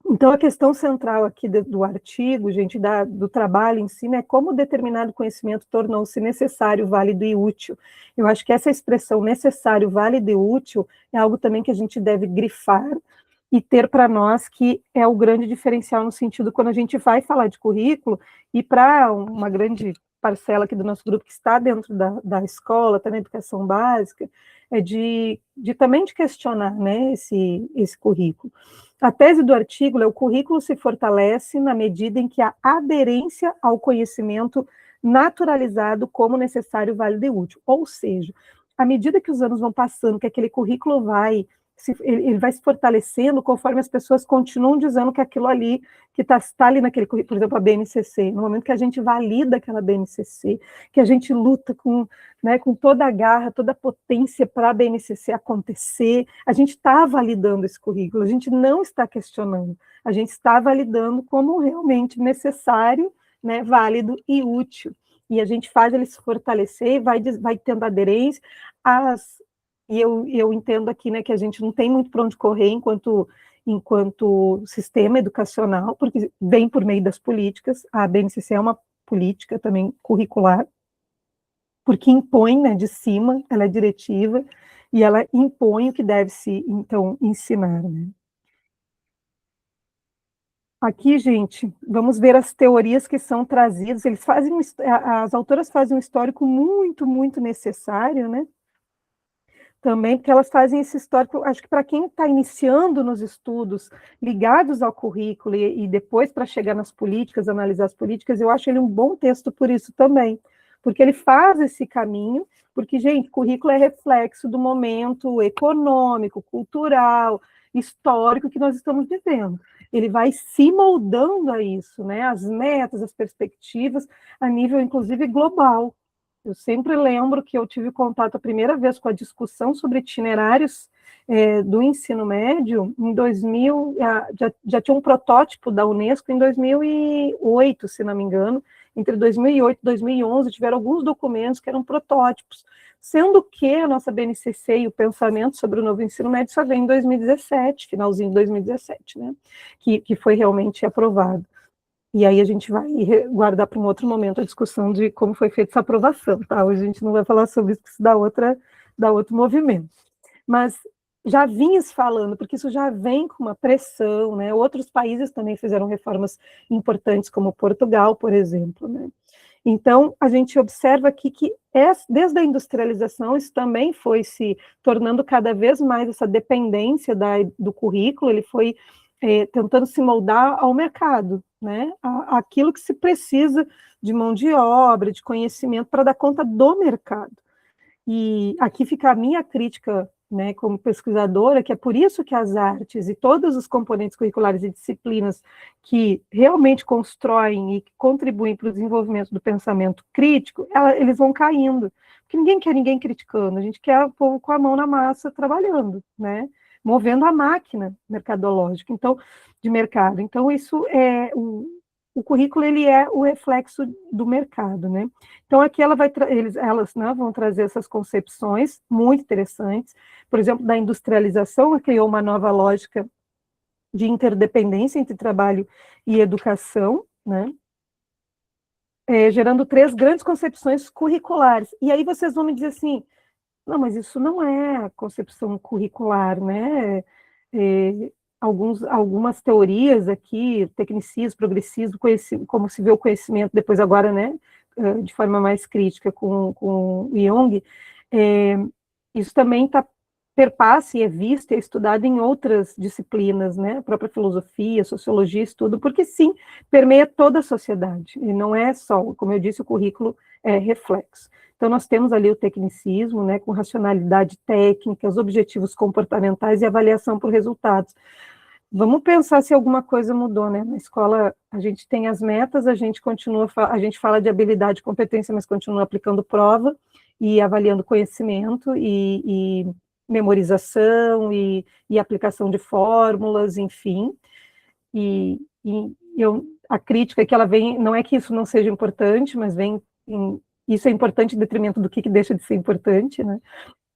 Então, a questão central aqui do artigo, gente, do trabalho em si, é como determinado conhecimento tornou-se necessário, válido e útil. Eu acho que essa expressão necessário, válido e útil é algo também que a gente deve grifar e ter para nós que é o grande diferencial no sentido quando a gente vai falar de currículo e para uma grande parcela aqui do nosso grupo que está dentro da escola, está na educação básica, é também de questionar, né, esse currículo. A tese do artigo é: o currículo se fortalece na medida em que a aderência ao conhecimento naturalizado como necessário, válido e útil. Ou seja, à medida que os anos vão passando, que aquele currículo ele vai se fortalecendo conforme as pessoas continuam dizendo que aquilo ali, que está ali naquele currículo, por exemplo, a BNCC, no momento que a gente valida aquela BNCC, que a gente luta com toda a garra, toda a potência para a BNCC acontecer, a gente está validando esse currículo, a gente não está questionando, a gente está validando como realmente necessário, né, válido e útil, e a gente faz ele se fortalecer, vai tendo aderência e eu entendo aqui, né, que a gente não tem muito para onde correr enquanto sistema educacional, porque vem por meio das políticas. A BNCC é uma política também curricular, porque impõe, né, de cima, ela é diretiva, e ela impõe o que deve se, então, ensinar, né. Aqui, gente, vamos ver as teorias que são trazidas. As autoras fazem um histórico muito, muito necessário, né, também, porque elas fazem esse histórico, acho que para quem está iniciando nos estudos ligados ao currículo e depois para chegar nas políticas, analisar as políticas, eu acho ele um bom texto por isso também, porque ele faz esse caminho, porque, gente, currículo é reflexo do momento econômico, cultural, histórico que nós estamos vivendo. Ele vai se moldando a isso, né, as metas, as perspectivas, a nível, inclusive, global. Eu sempre lembro que eu tive contato a primeira vez com a discussão sobre itinerários do ensino médio em 2000, já tinha um protótipo da Unesco em 2008, se não me engano, entre 2008 e 2011 tiveram alguns documentos que eram protótipos, sendo que a nossa BNCC e o pensamento sobre o novo ensino médio só vem em 2017, finalzinho de 2017, né, que foi realmente aprovado. E aí a gente vai guardar para um outro momento a discussão de como foi feita essa aprovação, tá? Hoje a gente não vai falar sobre isso, porque isso dá outro movimento. Mas já vinha se falando, porque isso já vem com uma pressão, né? Outros países também fizeram reformas importantes, como Portugal, por exemplo, né? Então, a gente observa aqui que desde a industrialização isso também foi se tornando cada vez mais essa dependência do currículo, ele foi tentando se moldar ao mercado, né? Aquilo que se precisa de mão de obra, de conhecimento para dar conta do mercado. E aqui fica a minha crítica, né, como pesquisadora, que é por isso que as artes e todos os componentes curriculares e disciplinas que realmente constroem e que contribuem para o desenvolvimento do pensamento crítico, eles vão caindo. Porque ninguém quer ninguém criticando, a gente quer o povo com a mão na massa trabalhando, né? Movendo a máquina mercadológica, então, de mercado. Então, isso o currículo, ele é o reflexo do mercado, né? Então, aqui elas, né, vão trazer essas concepções muito interessantes. Por exemplo, da industrialização, ela criou uma nova lógica de interdependência entre trabalho e educação, né? Gerando 3 grandes concepções curriculares. E aí vocês vão me dizer assim, não, mas isso não é a concepção curricular, né? Algumas teorias aqui, tecnicismo, progressismo, como se vê o conhecimento depois agora, né? De forma mais crítica com o Jung, Isso também perpassa e é visto e é estudado em outras disciplinas, né? A própria filosofia, sociologia, estudo, porque sim, permeia toda a sociedade, e não é só, como eu disse, o currículo é reflexo. Então, nós temos ali o tecnicismo, né, com racionalidade técnica, os objetivos comportamentais e avaliação por resultados. Vamos pensar se alguma coisa mudou, né? Na escola, a gente tem as metas, a gente fala de habilidade e competência, mas continua aplicando prova e avaliando conhecimento e memorização e aplicação de fórmulas, enfim. A crítica que ela vem, não é que isso não seja importante, mas isso é importante em detrimento do que deixa de ser importante, né?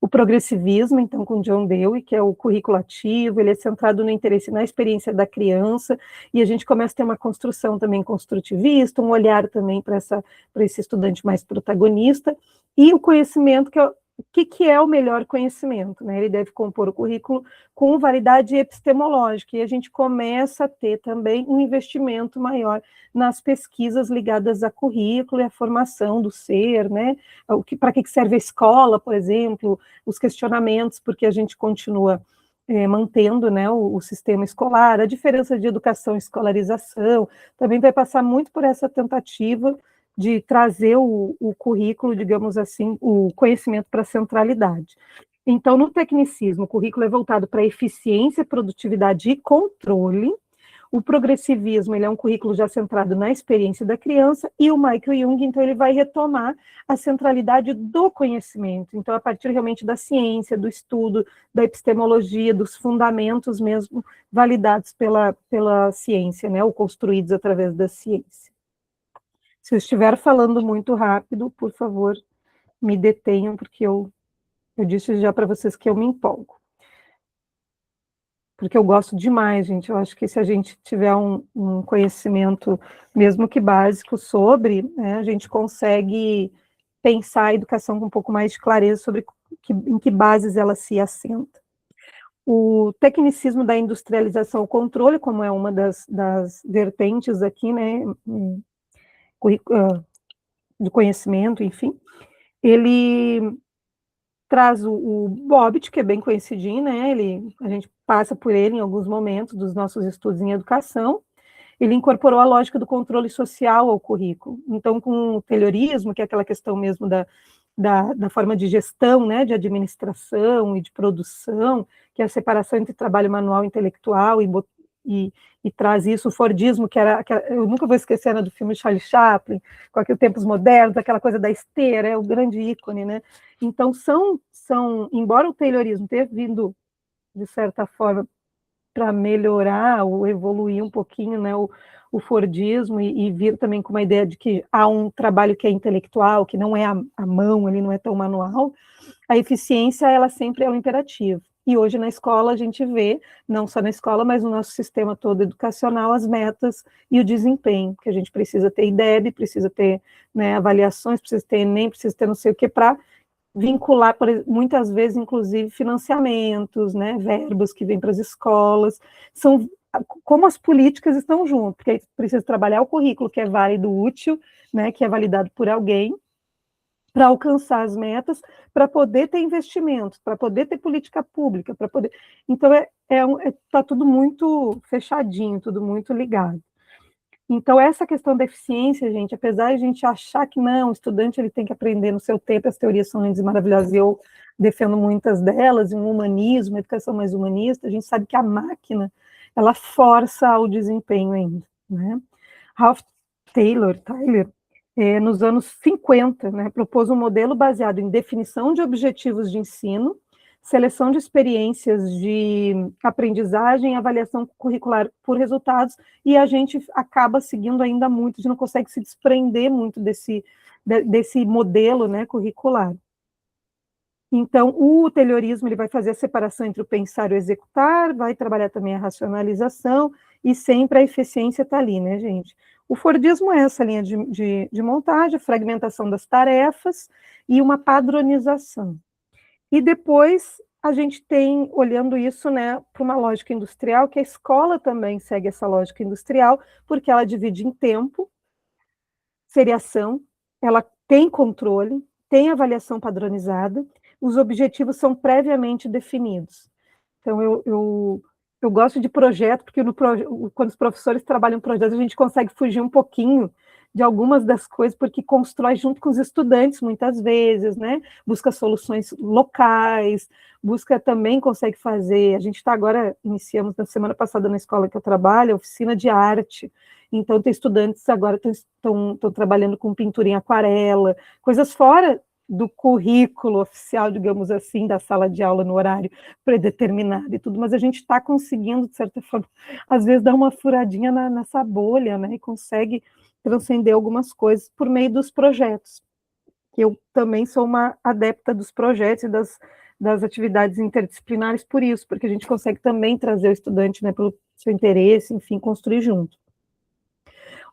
O progressivismo, então, com John Dewey, que é o currículo ativo, ele é centrado no interesse na experiência da criança, e a gente começa a ter uma construção também construtivista, um olhar também para esse estudante mais protagonista, e o conhecimento, o que é o melhor conhecimento, né? Ele deve compor o currículo com validade epistemológica, e a gente começa a ter também um investimento maior nas pesquisas ligadas a currículo e a formação do ser, né? Para que serve a escola, por exemplo, os questionamentos, porque a gente continua mantendo, né, o sistema escolar, a diferença de educação e escolarização, também vai passar muito por essa tentativa de trazer o currículo, digamos assim, o conhecimento para a centralidade. Então, no tecnicismo, o currículo é voltado para eficiência, produtividade e controle. O progressivismo, ele é um currículo já centrado na experiência da criança, e o Michael Young, então, ele vai retomar a centralidade do conhecimento. Então, a partir realmente da ciência, do estudo, da epistemologia, dos fundamentos mesmo validados pela ciência, né, ou construídos através da ciência. Se eu estiver falando muito rápido, por favor, me detenham, porque eu disse já para vocês que eu me empolgo. Porque eu gosto demais, gente. Eu acho que se a gente tiver um conhecimento, mesmo que básico, sobre, né, a gente consegue pensar a educação com um pouco mais de clareza sobre em que bases ela se assenta. O tecnicismo da industrialização ao controle, como é uma das vertentes aqui, né, de conhecimento, enfim, ele traz o Bobbitt, que é bem conhecidinho, né? A gente passa por ele em alguns momentos dos nossos estudos em educação. Ele incorporou a lógica do controle social ao currículo. Então, com o Taylorismo, que é aquela questão mesmo da forma de gestão, né, de administração e de produção, que é a separação entre trabalho manual e intelectual, e traz isso, o Fordismo, eu nunca vou esquecer, né, do filme Charlie Chaplin, com aqueles tempos modernos, aquela coisa da esteira, é o grande ícone, né? Então, embora o Taylorismo tenha vindo, de certa forma, para melhorar ou evoluir um pouquinho, né, o Fordismo, e vir também com uma ideia de que há um trabalho que é intelectual, que não é a mão, ele não é tão manual, a eficiência, ela sempre é um imperativo. E hoje na escola a gente vê, não só na escola, mas no nosso sistema todo educacional, as metas e o desempenho, que a gente precisa ter IDEB, precisa ter, né, avaliações, precisa ter ENEM, precisa ter não sei o que, para vincular, muitas vezes, inclusive, financiamentos, né, verbas que vêm para as escolas, são como as políticas estão juntas, porque aí precisa trabalhar o currículo, que é válido, útil, né, que é validado por alguém, para alcançar as metas, para poder ter investimentos, para poder ter política pública, para poder... Então, está tudo muito fechadinho, tudo muito ligado. Então, essa questão da eficiência, gente, apesar de a gente achar que não, o estudante ele tem que aprender no seu tempo, as teorias são lindas e maravilhosas, e eu defendo muitas delas, um humanismo, uma educação mais humanista, a gente sabe que a máquina, ela força o desempenho ainda, né? Ralph Tyler, nos anos 50, né, propôs um modelo baseado em definição de objetivos de ensino, seleção de experiências de aprendizagem, avaliação curricular por resultados, e a gente acaba seguindo ainda muito, a gente não consegue se desprender muito desse modelo, né, curricular. Então, o Taylorismo, ele vai fazer a separação entre o pensar e o executar, vai trabalhar também a racionalização, e sempre a eficiência está ali, né, gente? O Fordismo é essa linha de montagem, a fragmentação das tarefas e uma padronização. E depois a gente tem, olhando isso, né, para uma lógica industrial, que a escola também segue essa lógica industrial, porque ela divide em tempo, seriação, ela tem controle, tem avaliação padronizada, os objetivos são previamente definidos. Então, eu gosto de projeto, porque quando os professores trabalham projetos, a gente consegue fugir um pouquinho de algumas das coisas, porque constrói junto com os estudantes, muitas vezes, né? Busca soluções locais, consegue fazer. A gente está agora, iniciamos na semana passada na escola que eu trabalho, a oficina de arte. Então, tem estudantes agora que estão trabalhando com pintura em aquarela, coisas fora do currículo oficial, digamos assim, da sala de aula no horário predeterminado e tudo, mas a gente está conseguindo, de certa forma, às vezes dar uma furadinha nessa bolha, né, e consegue transcender algumas coisas por meio dos projetos, que eu também sou uma adepta dos projetos e das atividades interdisciplinares por isso, porque a gente consegue também trazer o estudante, né, pelo seu interesse, enfim, construir junto.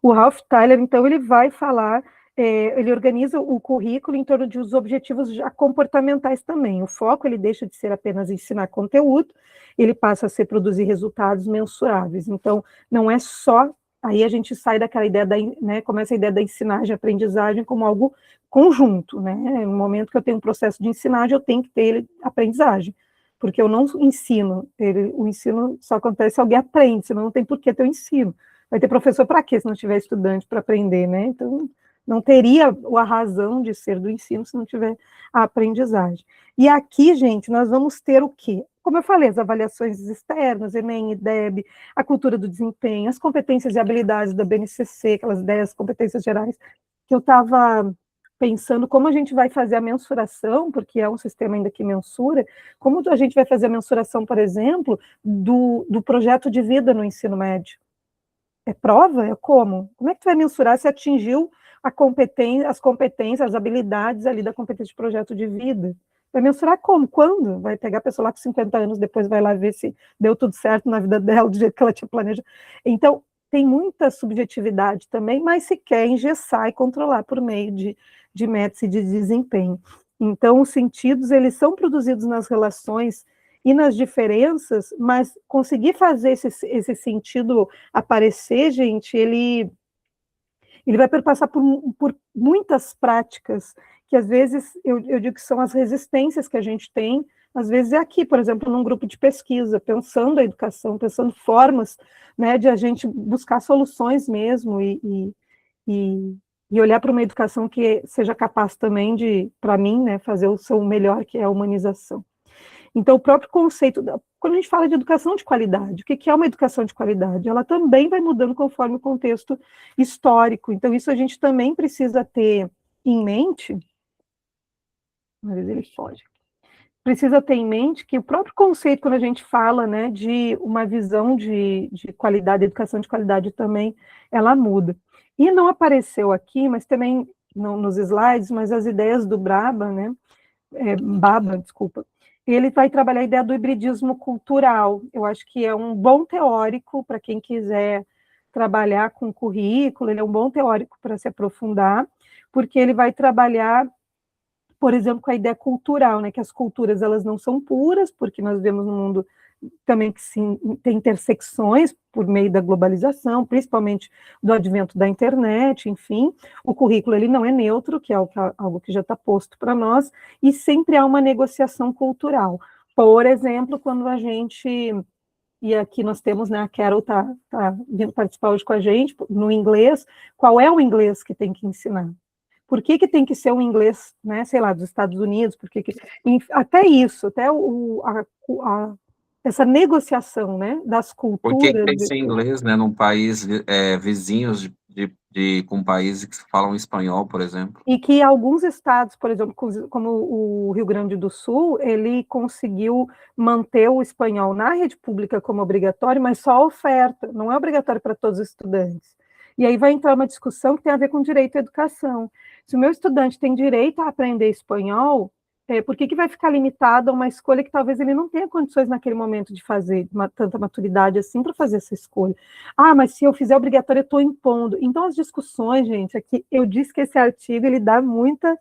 O Ralph Tyler, então, ele vai falar, ele organiza o currículo em torno dos objetivos já comportamentais também. O foco, ele deixa de ser apenas ensinar conteúdo, ele passa a ser produzir resultados mensuráveis. Então, não é só, aí a gente sai daquela ideia, né, começa a ideia da ensinagem, aprendizagem como algo conjunto, né? No momento que eu tenho um processo de ensinagem, eu tenho que ter aprendizagem, porque eu não ensino, o ensino só acontece se alguém aprende, senão não tem por que ter o ensino. Vai ter professor para quê se não tiver estudante para aprender, né? Então, não teria a razão de ser do ensino se não tiver a aprendizagem. E aqui, gente, nós vamos ter o quê? Como eu falei, as avaliações externas, Enem, IDEB, a cultura do desempenho, as competências e habilidades da BNCC, aquelas 10 competências gerais, que eu estava pensando como a gente vai fazer a mensuração, porque é um sistema ainda que mensura, como a gente vai fazer a mensuração, por exemplo, do projeto de vida no ensino médio. É prova? É como? Como é que tu vai mensurar se atingiu as competências, as habilidades ali da competência de projeto de vida? Vai mensurar como? Quando? Vai pegar a pessoa lá com 50 anos, depois vai lá ver se deu tudo certo na vida dela, do jeito que ela tinha planejado. Então, tem muita subjetividade também, mas se quer engessar e controlar por meio de métodos de desempenho. Então, os sentidos, eles são produzidos nas relações e nas diferenças, mas conseguir fazer esse sentido aparecer, gente, ele vai perpassar por muitas práticas, que às vezes, eu digo que são as resistências que a gente tem, às vezes é aqui, por exemplo, num grupo de pesquisa, pensando a educação, pensando formas, né, de a gente buscar soluções mesmo e olhar para uma educação que seja capaz também de, para mim, né, fazer o seu melhor, que é a humanização. Então, o próprio conceito, quando a gente fala de educação de qualidade, o que é uma educação de qualidade? Ela também vai mudando conforme o contexto histórico. Então, isso a gente também precisa ter em mente. Às vezes ele foge. Precisa ter em mente que o próprio conceito, quando a gente fala, né, de uma visão de qualidade, educação de qualidade também, ela muda. E não apareceu aqui, mas também não, nos slides, mas as ideias do Baba, né, Baba, desculpa, ele vai trabalhar a ideia do hibridismo cultural. Eu acho que é um bom teórico para quem quiser trabalhar com currículo, ele é um bom teórico para se aprofundar, porque ele vai trabalhar, por exemplo, com a ideia cultural, né, que as culturas elas não são puras, porque nós vemos no mundo também que sim, tem intersecções por meio da globalização, principalmente do advento da internet, enfim, o currículo ele não é neutro, que é algo que já está posto para nós, e sempre há uma negociação cultural. Por exemplo, quando a gente, e aqui nós temos, né, a Carol tá vindo participar hoje com a gente, no inglês, qual é o inglês que tem que ensinar? Por que tem que ser um inglês, né, sei lá, dos Estados Unidos, até isso, até essa negociação, né, das culturas. Por que tem que ser inglês, né, num país vizinhos com países que falam espanhol, por exemplo? E que alguns estados, por exemplo, como o Rio Grande do Sul, ele conseguiu manter o espanhol na rede pública como obrigatório, mas só a oferta, não é obrigatório para todos os estudantes. E aí vai entrar uma discussão que tem a ver com direito à educação. Se o meu estudante tem direito a aprender espanhol, por que vai ficar limitado a uma escolha que talvez ele não tenha condições naquele momento de fazer tanta maturidade assim para fazer essa escolha? Ah, mas se eu fizer obrigatório, eu estou impondo. Então, as discussões, gente, aqui eu disse que esse artigo ele dá muita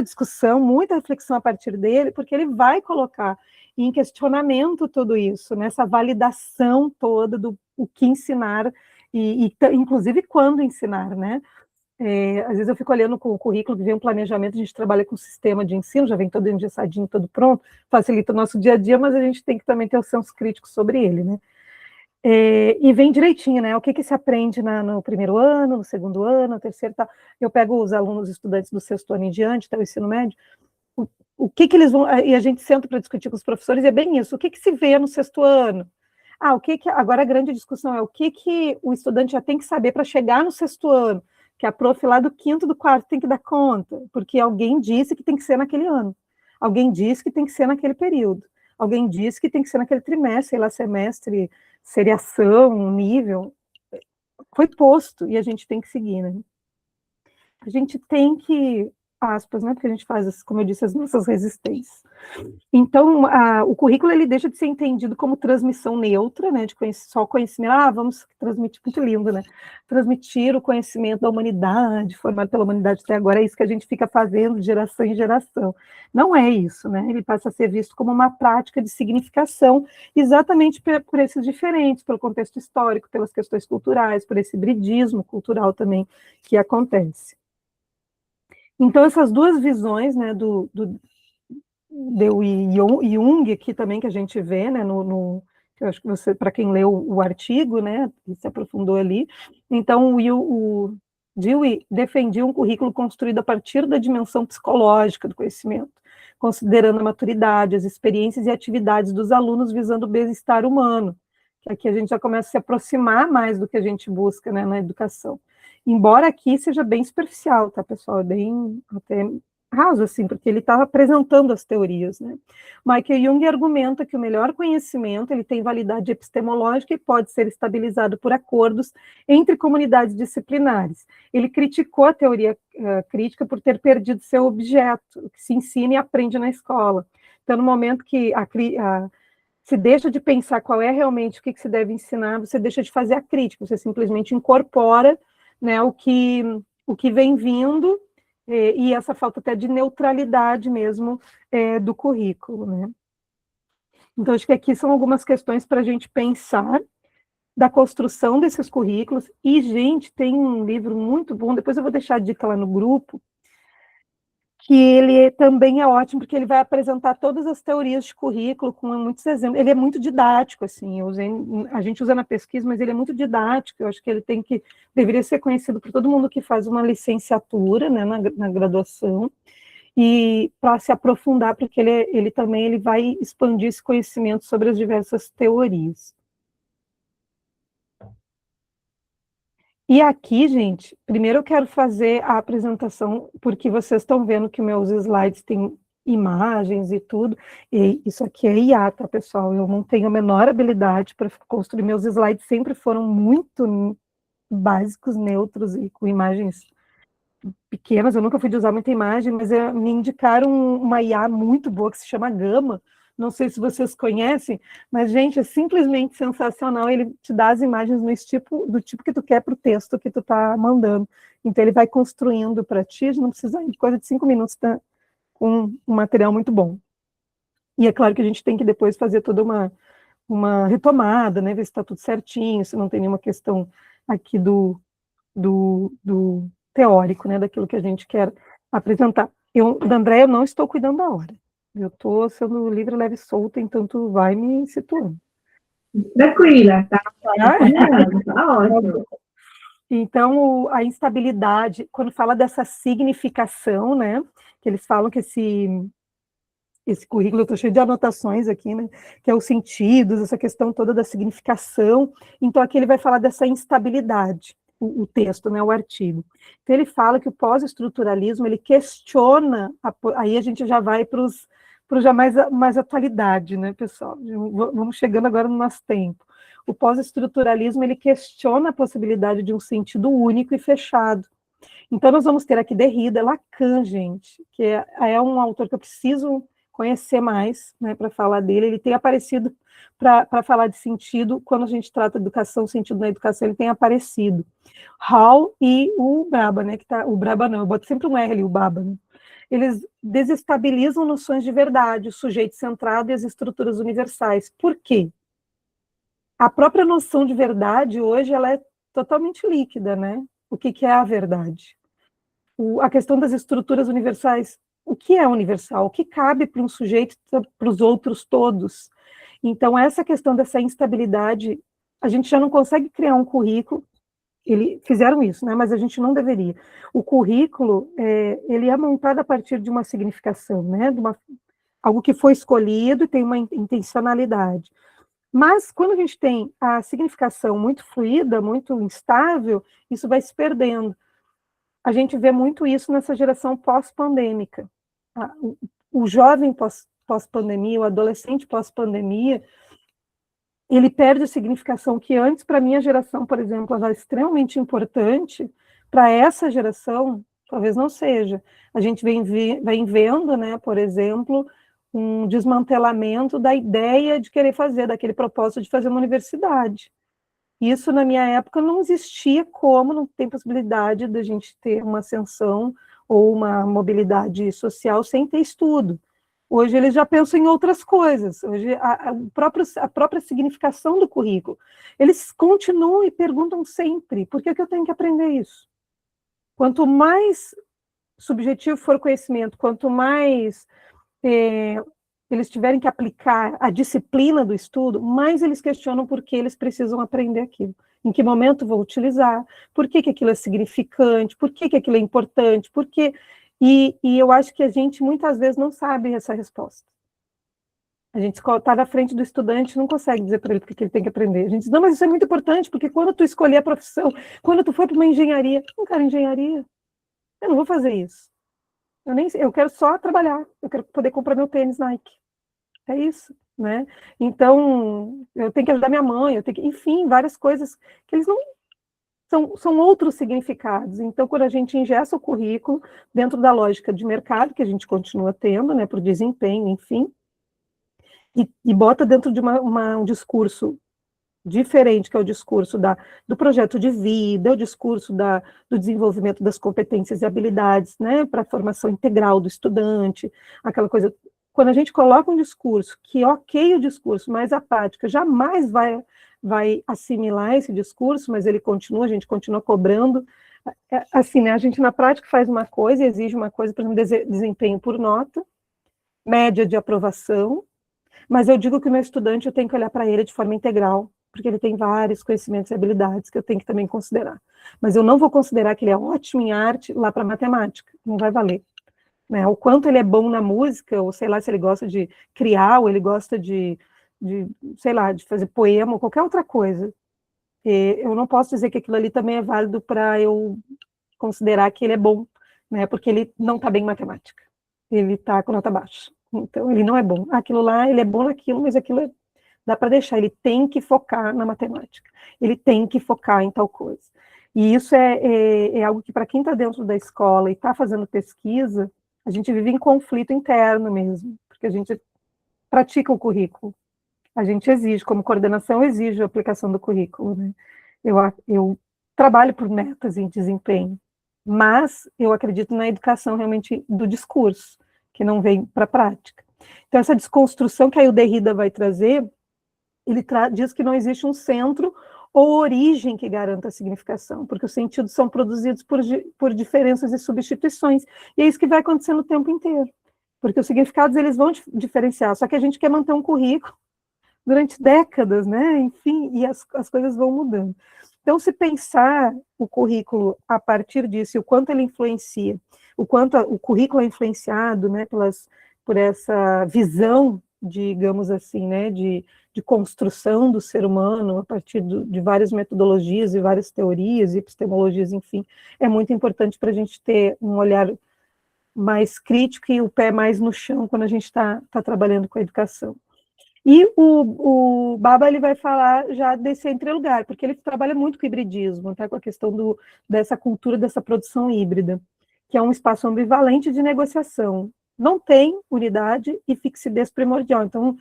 discussão, muita reflexão a partir dele, porque ele vai colocar em questionamento tudo isso, nessa validação toda do o que ensinar, e inclusive quando ensinar, né? Às vezes eu fico olhando com o currículo, que vem um planejamento, a gente trabalha com o sistema de ensino, já vem todo engessadinho, todo pronto, facilita o nosso dia a dia, mas a gente tem que também ter o senso crítico sobre ele, né? E vem direitinho, né? O que se aprende no primeiro ano, no segundo ano, no terceiro, tá? Eu pego os alunos, estudantes do sexto ano em diante, até o ensino médio, o que eles vão... E a gente senta para discutir com os professores, e é bem isso. O que se vê no sexto ano? Agora a grande discussão é o que o estudante já tem que saber para chegar no sexto ano, que a prof lá do quinto, do quarto tem que dar conta, porque alguém disse que tem que ser naquele ano, alguém disse que tem que ser naquele período, alguém disse que tem que ser naquele trimestre, sei lá, semestre, seriação, nível, foi posto, e a gente tem que seguir, né? A gente tem que, aspas, né, porque a gente faz, como eu disse, as nossas resistências. Então, o currículo, ele deixa de ser entendido como transmissão neutra, né, de só conhecimento, vamos transmitir, muito lindo, né, transmitir o conhecimento da humanidade, formado pela humanidade até agora, é isso que a gente fica fazendo de geração em geração. Não é isso, né, ele passa a ser visto como uma prática de significação, exatamente por esses diferentes, pelo contexto histórico, pelas questões culturais, por esse hibridismo cultural também que acontece. Então, essas duas visões, né, do Jung aqui também, que a gente vê, né, eu acho que você, para quem leu o artigo, né, se aprofundou ali, então o Dewey defendia um currículo construído a partir da dimensão psicológica do conhecimento, considerando a maturidade, as experiências e atividades dos alunos visando o bem-estar humano, que aqui a gente já começa a se aproximar mais do que a gente busca, né, na educação. Embora aqui seja bem superficial, tá, pessoal? É bem até raso, assim, porque ele estava apresentando as teorias, né? Michael Jung argumenta que o melhor conhecimento, ele tem validade epistemológica e pode ser estabilizado por acordos entre comunidades disciplinares. Ele criticou a teoria crítica por ter perdido seu objeto, o que se ensina e aprende na escola. Então, no momento que se deixa de pensar qual é realmente o que se deve ensinar, você deixa de fazer a crítica, você simplesmente incorpora, né, o que vem vindo, e essa falta até de neutralidade mesmo do currículo, né? Então, acho que aqui são algumas questões para a gente pensar da construção desses currículos, e, gente, tem um livro muito bom, depois eu vou deixar a dica lá no grupo, que ele também é ótimo, porque ele vai apresentar todas as teorias de currículo com muitos exemplos. Ele é muito didático, assim, a gente usa na pesquisa, mas ele é muito didático, eu acho que ele deveria ser conhecido por todo mundo que faz uma licenciatura, né, na graduação, e para se aprofundar, porque ele também vai expandir esse conhecimento sobre as diversas teorias. E aqui, gente, primeiro eu quero fazer a apresentação, porque vocês estão vendo que meus slides têm imagens e tudo, e isso aqui é IA, tá, pessoal? Eu não tenho a menor habilidade para construir, meus slides sempre foram muito básicos, neutros e com imagens pequenas, eu nunca fui de usar muita imagem, mas me indicaram uma IA muito boa que se chama Gama, não sei se vocês conhecem, mas, gente, é simplesmente sensacional, ele te dá as imagens do tipo que tu quer para o texto que tu tá mandando, então ele vai construindo para ti, não precisa de coisa de 5 minutos, tá, com um material muito bom. E é claro que a gente tem que depois fazer toda uma retomada, né, ver se está tudo certinho, se não tem nenhuma questão aqui do teórico, né, daquilo que a gente quer apresentar. Da Andréia, eu não estou cuidando da hora. Eu estou sendo livre, leve e solta, então tu vai me situando. Tranquila, tá? Tá ótimo. Então, a instabilidade, quando fala dessa significação, né, que eles falam que esse currículo, eu estou cheio de anotações aqui, né, que é os sentidos, essa questão toda da significação, então aqui ele vai falar dessa instabilidade, o texto, né, o artigo. Então ele fala que o pós-estruturalismo, ele questiona, aí a gente já vai para já mais atualidade, né, pessoal? Vamos chegando agora no nosso tempo. O pós-estruturalismo, ele questiona a possibilidade de um sentido único e fechado. Então, nós vamos ter aqui Derrida, Lacan, gente, que é um autor que eu preciso conhecer mais, né, para falar dele. Ele tem aparecido para falar de sentido, quando a gente trata de educação, sentido na educação, ele tem aparecido. Hall e o Braba, né, o Braba não, eu boto sempre um R ali, o Baba, né? Eles desestabilizam noções de verdade, o sujeito centrado e as estruturas universais. Por quê? A própria noção de verdade, hoje, ela é totalmente líquida, né? O que é a verdade? a questão das estruturas universais. O que é universal? O que cabe para um sujeito e para os outros todos? Então, essa questão dessa instabilidade, a gente já não consegue criar um currículo, fizeram isso, né, mas a gente não deveria. O currículo, ele é montado a partir de uma significação, né, algo que foi escolhido e tem uma intencionalidade. Mas, quando a gente tem a significação muito fluida, muito instável, isso vai se perdendo. A gente vê muito isso nessa geração pós-pandêmica. O jovem pós-pandemia, o adolescente pós-pandemia, ele perde a significação que antes, para a minha geração, por exemplo, era extremamente importante, para essa geração, talvez não seja. A gente vem vendo, né, por exemplo, um desmantelamento da ideia de querer fazer, daquele propósito de fazer uma universidade. Isso, na minha época, não existia como, não tem possibilidade da gente ter uma ascensão ou uma mobilidade social sem ter estudo. Hoje eles já pensam em outras coisas. Hoje a própria significação do currículo. Eles continuam e perguntam sempre, por que eu tenho que aprender isso? Quanto mais subjetivo for o conhecimento, quanto mais eles tiverem que aplicar a disciplina do estudo, mais eles questionam por que eles precisam aprender aquilo. Em que momento vou utilizar? Por que aquilo é significante? Por que aquilo é importante? Por que... E eu acho que a gente, muitas vezes, não sabe essa resposta. A gente está na frente do estudante, não consegue dizer para ele o que ele tem que aprender. A gente diz, não, mas isso é muito importante, porque quando tu escolher a profissão, quando tu for para uma engenharia, eu não quero engenharia, eu não vou fazer isso. Eu quero só trabalhar, eu quero poder comprar meu tênis Nike. É isso, né? Então, eu tenho que ajudar minha mãe, enfim, várias coisas que eles não... São outros significados. Então, quando a gente ingessa o currículo dentro da lógica de mercado, que a gente continua tendo, né, por desempenho, enfim, e bota dentro de um discurso diferente, que é o discurso do projeto de vida, o discurso do desenvolvimento das competências e habilidades, né, para a formação integral do estudante, aquela coisa. Quando a gente coloca um discurso que ok o discurso, mas a prática jamais vai assimilar esse discurso, mas a gente continua cobrando, assim, né, a gente na prática faz uma coisa, exige uma coisa, por exemplo, desempenho por nota, média de aprovação, mas eu digo que o meu estudante, eu tenho que olhar para ele de forma integral, porque ele tem vários conhecimentos e habilidades que eu tenho que também considerar. Mas eu não vou considerar que ele é ótimo em arte lá para matemática, não vai valer. Né? O quanto ele é bom na música, ou sei lá, se ele gosta de criar, ou ele gosta sei lá, de fazer poema, ou qualquer outra coisa. Eu não posso dizer que aquilo ali também é válido para eu considerar que ele é bom, né? Porque ele não está bem em matemática. Ele está com nota baixa. Então, ele não é bom. Aquilo lá, ele é bom naquilo, mas aquilo dá para deixar. Ele tem que focar na matemática. Ele tem que focar em tal coisa. E isso é algo que, para quem está dentro da escola e está fazendo pesquisa, a gente vive em conflito interno mesmo, porque a gente pratica o currículo. A gente exige, como coordenação, exige a aplicação do currículo. Né? Eu trabalho por metas em desempenho, mas eu acredito na educação realmente do discurso, que não vem para a prática. Então, essa desconstrução que aí o Derrida vai trazer, ele diz que não existe um centro ou origem que garanta a significação, porque os sentidos são produzidos por diferenças e substituições, e é isso que vai acontecendo o tempo inteiro, porque os significados eles vão diferenciar, só que a gente quer manter um currículo durante décadas, né, enfim, e as coisas vão mudando. Então, se pensar o currículo a partir disso, e o quanto ele influencia, o quanto o currículo é influenciado, né, por essa visão, digamos assim, né, de construção do ser humano a partir de várias metodologias e várias teorias e epistemologias, enfim, é muito importante para a gente ter um olhar mais crítico e o pé mais no chão quando a gente está trabalhando com a educação. E o Baba ele vai falar já desse entrelugar, porque ele trabalha muito com o hibridismo, tá? Com a questão dessa cultura, dessa produção híbrida, que é um espaço ambivalente de negociação. Não tem unidade e fixidez primordial. Então,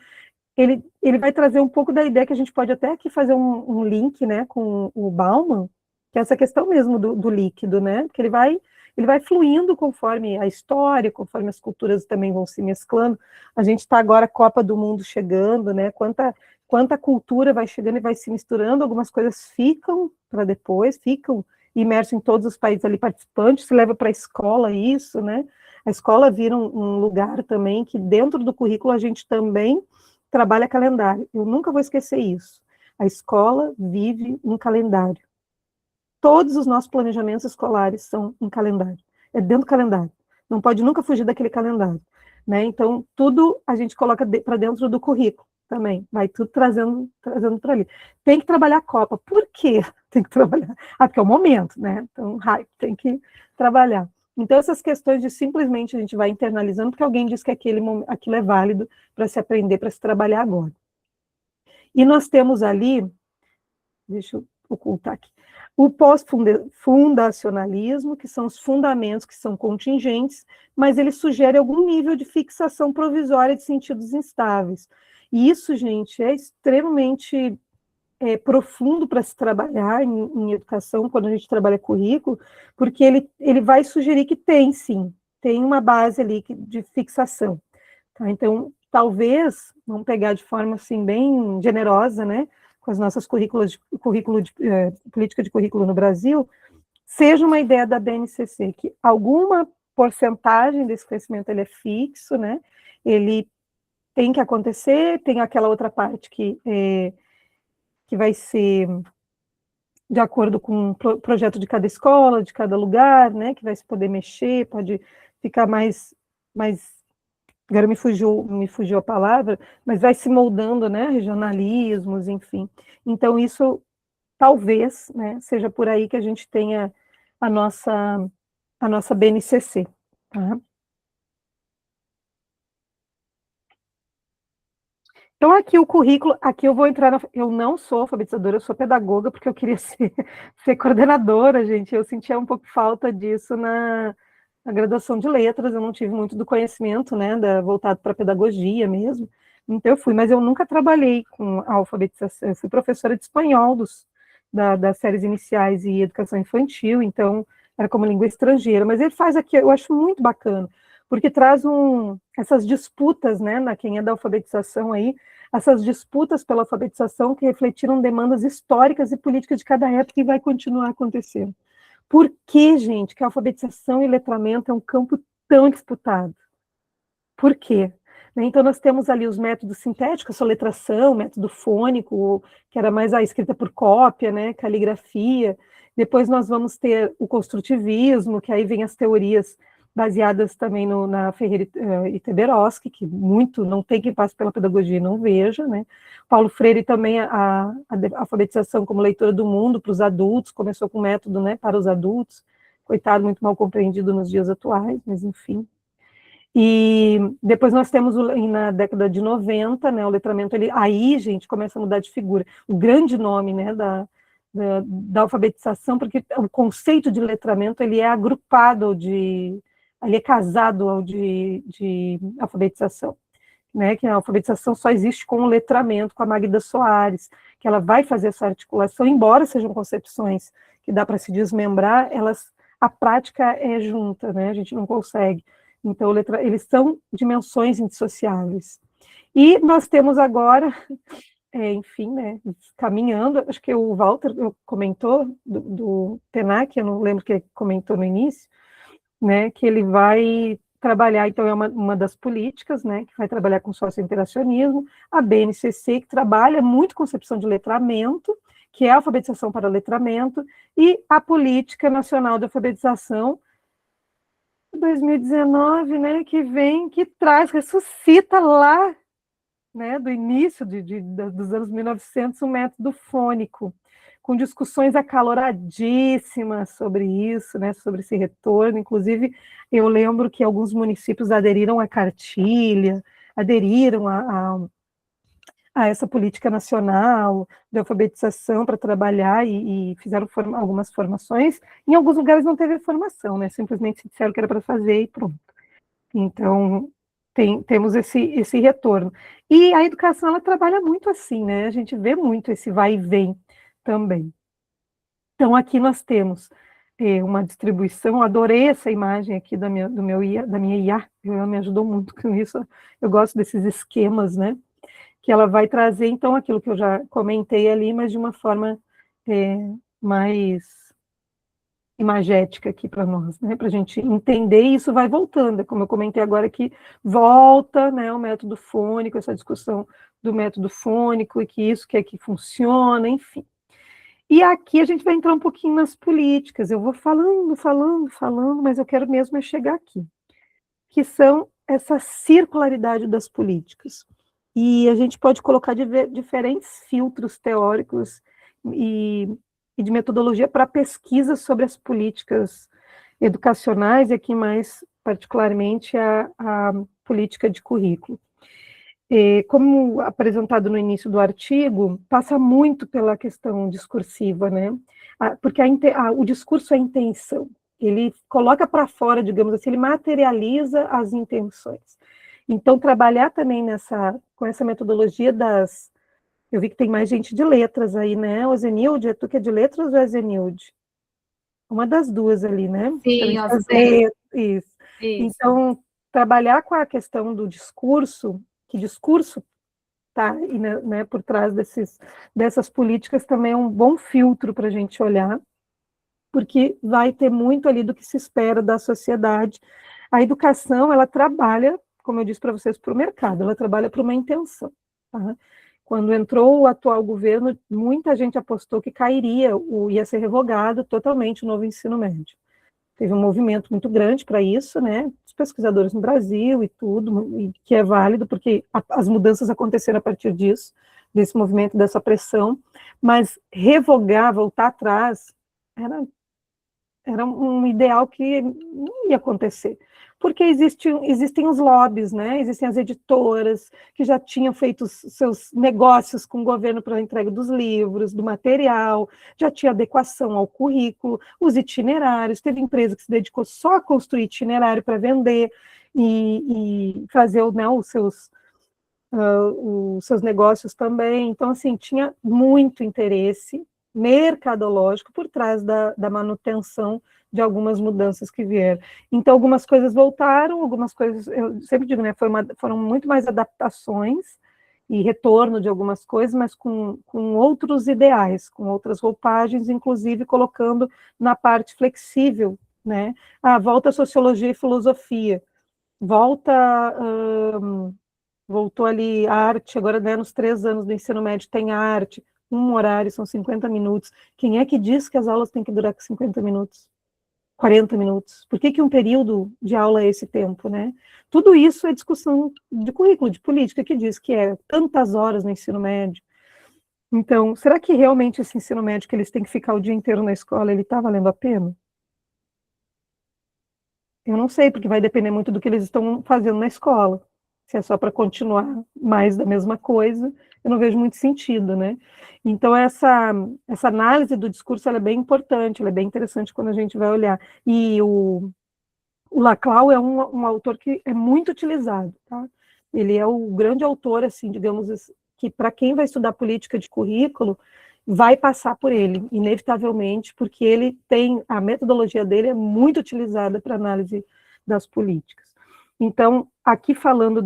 ele vai trazer um pouco da ideia que a gente pode até aqui fazer um link, né, com o Bauman, que é essa questão mesmo do líquido, né? Porque ele vai fluindo conforme a história, conforme as culturas também vão se mesclando. A gente está agora, Copa do Mundo chegando, né? Quanta cultura vai chegando e vai se misturando, algumas coisas ficam para depois, ficam imerso em todos os países ali participantes, se leva para a escola isso, né? A escola vira um lugar também que dentro do currículo a gente também trabalha calendário. Eu nunca vou esquecer isso. A escola vive um calendário. Todos os nossos planejamentos escolares são um calendário. É dentro do calendário. Não pode nunca fugir daquele calendário, né? Então, tudo a gente coloca para dentro do currículo também. Vai tudo trazendo para ali. Tem que trabalhar a Copa. Por quê? Tem que trabalhar. Porque é o momento, né? Então, tem que trabalhar. Então, essas questões de simplesmente a gente vai internalizando, porque alguém diz que aquilo é válido para se aprender, para se trabalhar agora. E nós temos ali, deixa eu ocultar aqui, o pós-fundacionalismo, que são os fundamentos que são contingentes, mas ele sugere algum nível de fixação provisória de sentidos instáveis. E isso, gente, é extremamente profundo para se trabalhar em educação, quando a gente trabalha currículo, porque ele vai sugerir que tem, sim, tem uma base ali de fixação. Tá? Então, talvez, vamos pegar de forma assim bem generosa, né, com as nossas política de currículo no Brasil, seja uma ideia da BNCC, que alguma porcentagem desse crescimento ele é fixo, né, ele tem que acontecer, tem aquela outra parte que vai ser de acordo com o projeto de cada escola, de cada lugar, né, que vai se poder mexer, pode ficar mais agora me fugiu a palavra, mas vai se moldando, né, regionalismos, enfim. Então, isso talvez, né, seja por aí que a gente tenha a nossa BNCC, tá? Então, aqui o currículo, aqui eu vou entrar, eu não sou alfabetizadora, eu sou pedagoga, porque eu queria ser coordenadora, gente, eu sentia um pouco falta disso na graduação de letras, eu não tive muito do conhecimento, né, voltado para pedagogia mesmo, então eu fui, mas eu nunca trabalhei com a alfabetização, eu fui professora de espanhol das séries iniciais e educação infantil, então era como língua estrangeira, mas ele faz aqui, eu acho muito bacana, porque traz essas disputas, né, na quem é da alfabetização aí, essas disputas pela alfabetização que refletiram demandas históricas e políticas de cada época e vai continuar acontecendo. Por que, gente, que a alfabetização e letramento é um campo tão disputado? Por quê? Então, nós temos ali os métodos sintéticos, a soletração, método fônico, que era mais a escrita por cópia, né, caligrafia. Depois nós vamos ter o construtivismo, que aí vem as teorias baseadas também na Ferreira e Teberoski, que muito não tem quem passe pela pedagogia e não veja, né? Paulo Freire também, a alfabetização como leitura do mundo para os adultos, começou com método, né, para os adultos, coitado, muito mal compreendido nos dias atuais, mas enfim. E depois nós temos, na década de 90, né, o letramento, aí, gente, começa a mudar de figura. O grande nome, né, da alfabetização, porque o conceito de letramento, ele é agrupado ele é casado ao de alfabetização, né, que a alfabetização só existe com o letramento, com a Magda Soares, que ela vai fazer essa articulação, embora sejam concepções que dá para se desmembrar, a prática é junta, né, a gente não consegue. Então, eles são dimensões indissociáveis. E nós temos agora, enfim, né, caminhando, acho que o Walter comentou, do Tenac, eu não lembro que ele comentou no início, né, que ele vai trabalhar, então é uma das políticas, né, que vai trabalhar com socio-interacionismo, a BNCC, que trabalha muito concepção de letramento, que é a alfabetização para letramento, e a Política Nacional de Alfabetização, 2019, né, que ressuscita lá, né, do início dos anos 1900, o método fônico, com discussões acaloradíssimas sobre isso, né, sobre esse retorno. Inclusive, eu lembro que alguns municípios aderiram à cartilha, aderiram a essa política nacional de alfabetização para trabalhar e fizeram algumas formações. Em alguns lugares não teve formação, né, simplesmente se disseram que era para fazer e pronto. Então, temos esse retorno. E a educação, ela trabalha muito assim, né? A gente vê muito esse vai e vem também. Então, aqui nós temos uma distribuição, eu adorei essa imagem aqui da minha IA, ela me ajudou muito com isso, eu gosto desses esquemas, né? Que ela vai trazer, então, aquilo que eu já comentei ali, mas de uma forma mais imagética aqui para nós, né, para a gente entender, e isso vai voltando, como eu comentei agora, que volta, né, o método fônico, essa discussão do método fônico, e que isso que é que funciona, enfim. E aqui a gente vai entrar um pouquinho nas políticas, eu vou falando, mas eu quero mesmo é chegar aqui, que são essa circularidade das políticas. E a gente pode colocar diferentes filtros teóricos e de metodologia para pesquisa sobre as políticas educacionais, e aqui mais particularmente a política de currículo. Como apresentado no início do artigo, passa muito pela questão discursiva, né? Porque o discurso é a intenção, ele coloca para fora, digamos assim, ele materializa as intenções. Então, trabalhar também com essa metodologia das... Eu vi que tem mais gente de letras aí, né? O Zenilde, tu que é de letras ou é Zenilde? Uma das duas ali, né? Sim, Isso. isso. Então, trabalhar com a questão do discurso, que discurso está, né, por trás dessas políticas, também é um bom filtro para a gente olhar, porque vai ter muito ali do que se espera da sociedade. A educação, ela trabalha, como eu disse para vocês, para o mercado, ela trabalha para uma intenção. Tá? Quando entrou o atual governo, muita gente apostou que ia ser revogado totalmente o novo ensino médio. Teve um movimento muito grande para isso, né? Os pesquisadores no Brasil e tudo, e que é válido, porque as mudanças aconteceram a partir disso, desse movimento, dessa pressão, mas revogar, voltar atrás, era um ideal que não ia acontecer, porque existem os lobbies, né? Existem as editoras que já tinham feito os seus negócios com o governo para a entrega dos livros, do material, já tinha adequação ao currículo, os itinerários, teve empresa que se dedicou só a construir itinerário para vender e fazer, né, os seus negócios também. Então, assim, tinha muito interesse mercadológico por trás da manutenção de algumas mudanças que vieram. Então, algumas coisas voltaram, algumas coisas, eu sempre digo, né, foram muito mais adaptações e retorno de algumas coisas, mas com outros ideais, com outras roupagens, inclusive colocando na parte flexível, né? Volta a sociologia e filosofia, voltou ali a arte, agora, né, nos 3 anos do ensino médio tem a arte, um horário, são 50 minutos. Quem é que diz que as aulas têm que durar 50 minutos? 40 minutos? Por que um período de aula é esse tempo, né? Tudo isso é discussão de currículo, de política, que diz que é tantas horas no ensino médio. Então, será que realmente esse ensino médio que eles têm que ficar o dia inteiro na escola, ele está valendo a pena? Eu não sei, porque vai depender muito do que eles estão fazendo na escola. Se é só para continuar mais da mesma coisa, eu não vejo muito sentido, né? Então, essa análise do discurso, ela é bem importante, ela é bem interessante quando a gente vai olhar. E o Laclau é um autor que é muito utilizado, tá? Ele é o grande autor, assim, digamos, que para quem vai estudar política de currículo, vai passar por ele, inevitavelmente, porque a metodologia dele é muito utilizada para análise das políticas. Então, aqui falando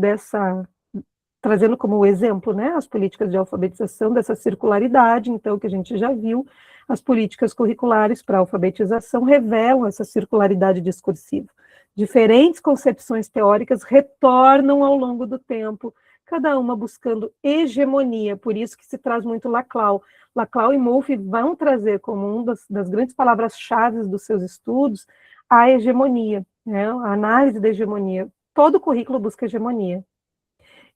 trazendo como exemplo, né, as políticas de alfabetização, dessa circularidade, então, que a gente já viu, as políticas curriculares para alfabetização revelam essa circularidade discursiva. Diferentes concepções teóricas retornam ao longo do tempo, cada uma buscando hegemonia, por isso que se traz muito Laclau. Laclau e Mouffe vão trazer como uma das grandes palavras-chave dos seus estudos a hegemonia, né, a análise da hegemonia. Todo currículo busca hegemonia.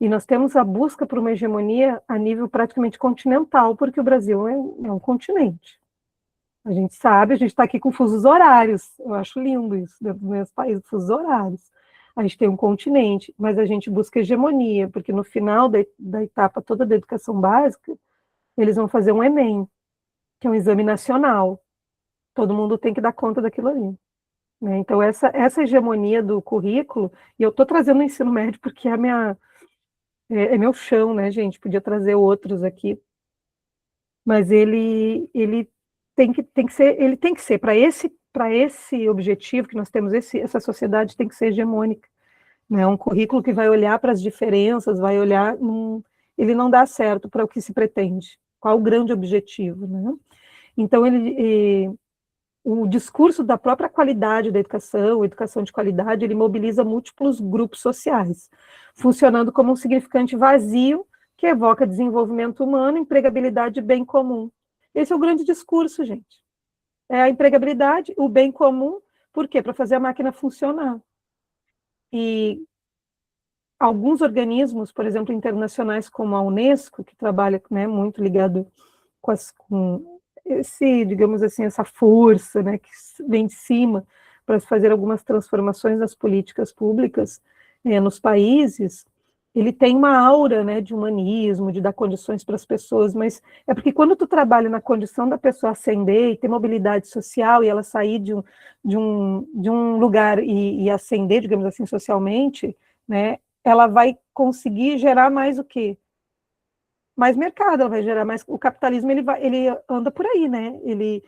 E nós temos a busca por uma hegemonia a nível praticamente continental, porque o Brasil é um continente. A gente sabe, a gente está aqui com fusos horários, eu acho lindo isso, dentro do nosso país, fusos horários. A gente tem um continente, mas a gente busca hegemonia, porque no final da etapa toda da educação básica, eles vão fazer um Enem, que é um exame nacional. Todo mundo tem que dar conta daquilo ali. Né? Então, essa hegemonia do currículo, e eu estou trazendo o ensino médio porque é meu chão, né, gente? Podia trazer outros aqui, mas ele tem que ser para esse objetivo que nós temos, essa sociedade tem que ser hegemônica, né? Um currículo que vai olhar para as diferenças, vai olhar, ele não dá certo para o que se pretende. Qual o grande objetivo, né? Então o discurso da própria qualidade da educação de qualidade, ele mobiliza múltiplos grupos sociais, funcionando como um significante vazio que evoca desenvolvimento humano, empregabilidade e bem comum. Esse é o grande discurso, gente. É a empregabilidade, o bem comum, por quê? Para fazer a máquina funcionar. E alguns organismos, por exemplo, internacionais como a Unesco, que trabalha, né, muito ligado com esse, digamos assim, essa força, né, que vem de cima para fazer algumas transformações nas políticas públicas nos países, ele tem uma aura, né, de humanismo, de dar condições para as pessoas, mas é porque quando tu trabalha na condição da pessoa ascender e ter mobilidade social e ela sair de um lugar e ascender, digamos assim, socialmente, né, ela vai conseguir gerar mais o quê? Mais mercado, ela vai gerar mais. O capitalismo ele anda por aí, né? Ele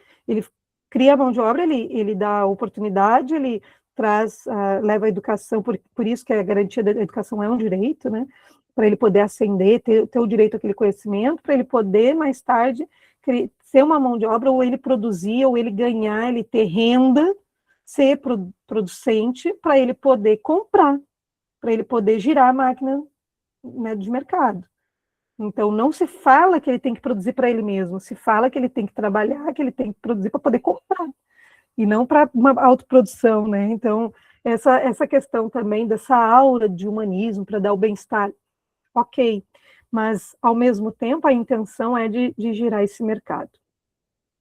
cria a mão de obra, ele dá oportunidade, ele traz, leva a educação, por isso que a garantia da educação é um direito, né? Para ele poder ascender, ter o direito àquele conhecimento, para ele poder mais tarde ser uma mão de obra, ou ele produzir, ou ele ganhar, ele ter renda, ser producente, para ele poder comprar, para ele poder girar a máquina, né, de mercado. Então, não se fala que ele tem que produzir para ele mesmo, se fala que ele tem que trabalhar, que ele tem que produzir para poder comprar, e não para uma autoprodução, né? Então, essa questão também dessa aura de humanismo para dar o bem-estar, ok, mas, ao mesmo tempo, a intenção é de girar esse mercado.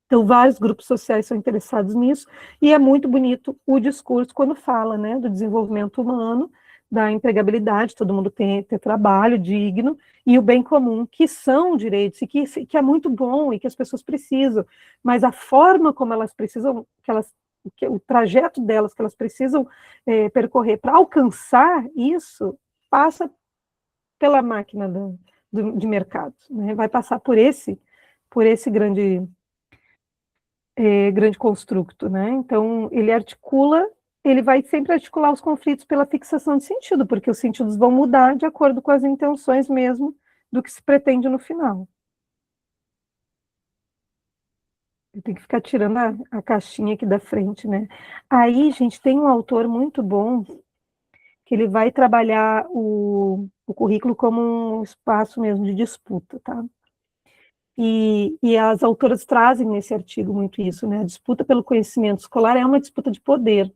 Então, vários grupos sociais são interessados nisso, e é muito bonito o discurso quando fala, né, do desenvolvimento humano, da empregabilidade, todo mundo ter trabalho digno, e o bem comum, que são direitos, e que é muito bom, e que as pessoas precisam, mas a forma como elas precisam, o trajeto delas, que elas precisam percorrer para alcançar isso, passa pela máquina de mercado, né? Vai passar por esse grande construto, né? Então, ele vai sempre articular os conflitos pela fixação de sentido, porque os sentidos vão mudar de acordo com as intenções mesmo do que se pretende no final. Eu tenho que ficar tirando a caixinha aqui da frente, né? Aí, gente, tem um autor muito bom que ele vai trabalhar o currículo como um espaço mesmo de disputa, tá? E as autoras trazem nesse artigo muito isso, né? A disputa pelo conhecimento escolar é uma disputa de poder.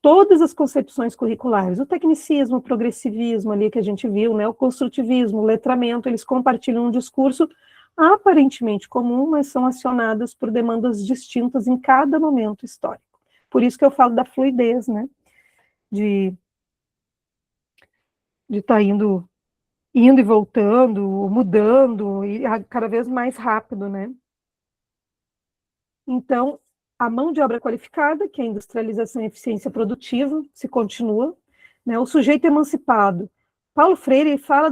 Todas as concepções curriculares, o tecnicismo, o progressivismo ali que a gente viu, né? O construtivismo, o letramento, eles compartilham um discurso aparentemente comum, mas são acionadas por demandas distintas em cada momento histórico. Por isso que eu falo da fluidez, né? De estar indo e voltando, mudando, e cada vez mais rápido, né? Então, a mão de obra qualificada, que é a industrialização e eficiência produtiva, se continua, né? O sujeito emancipado. Paulo Freire fala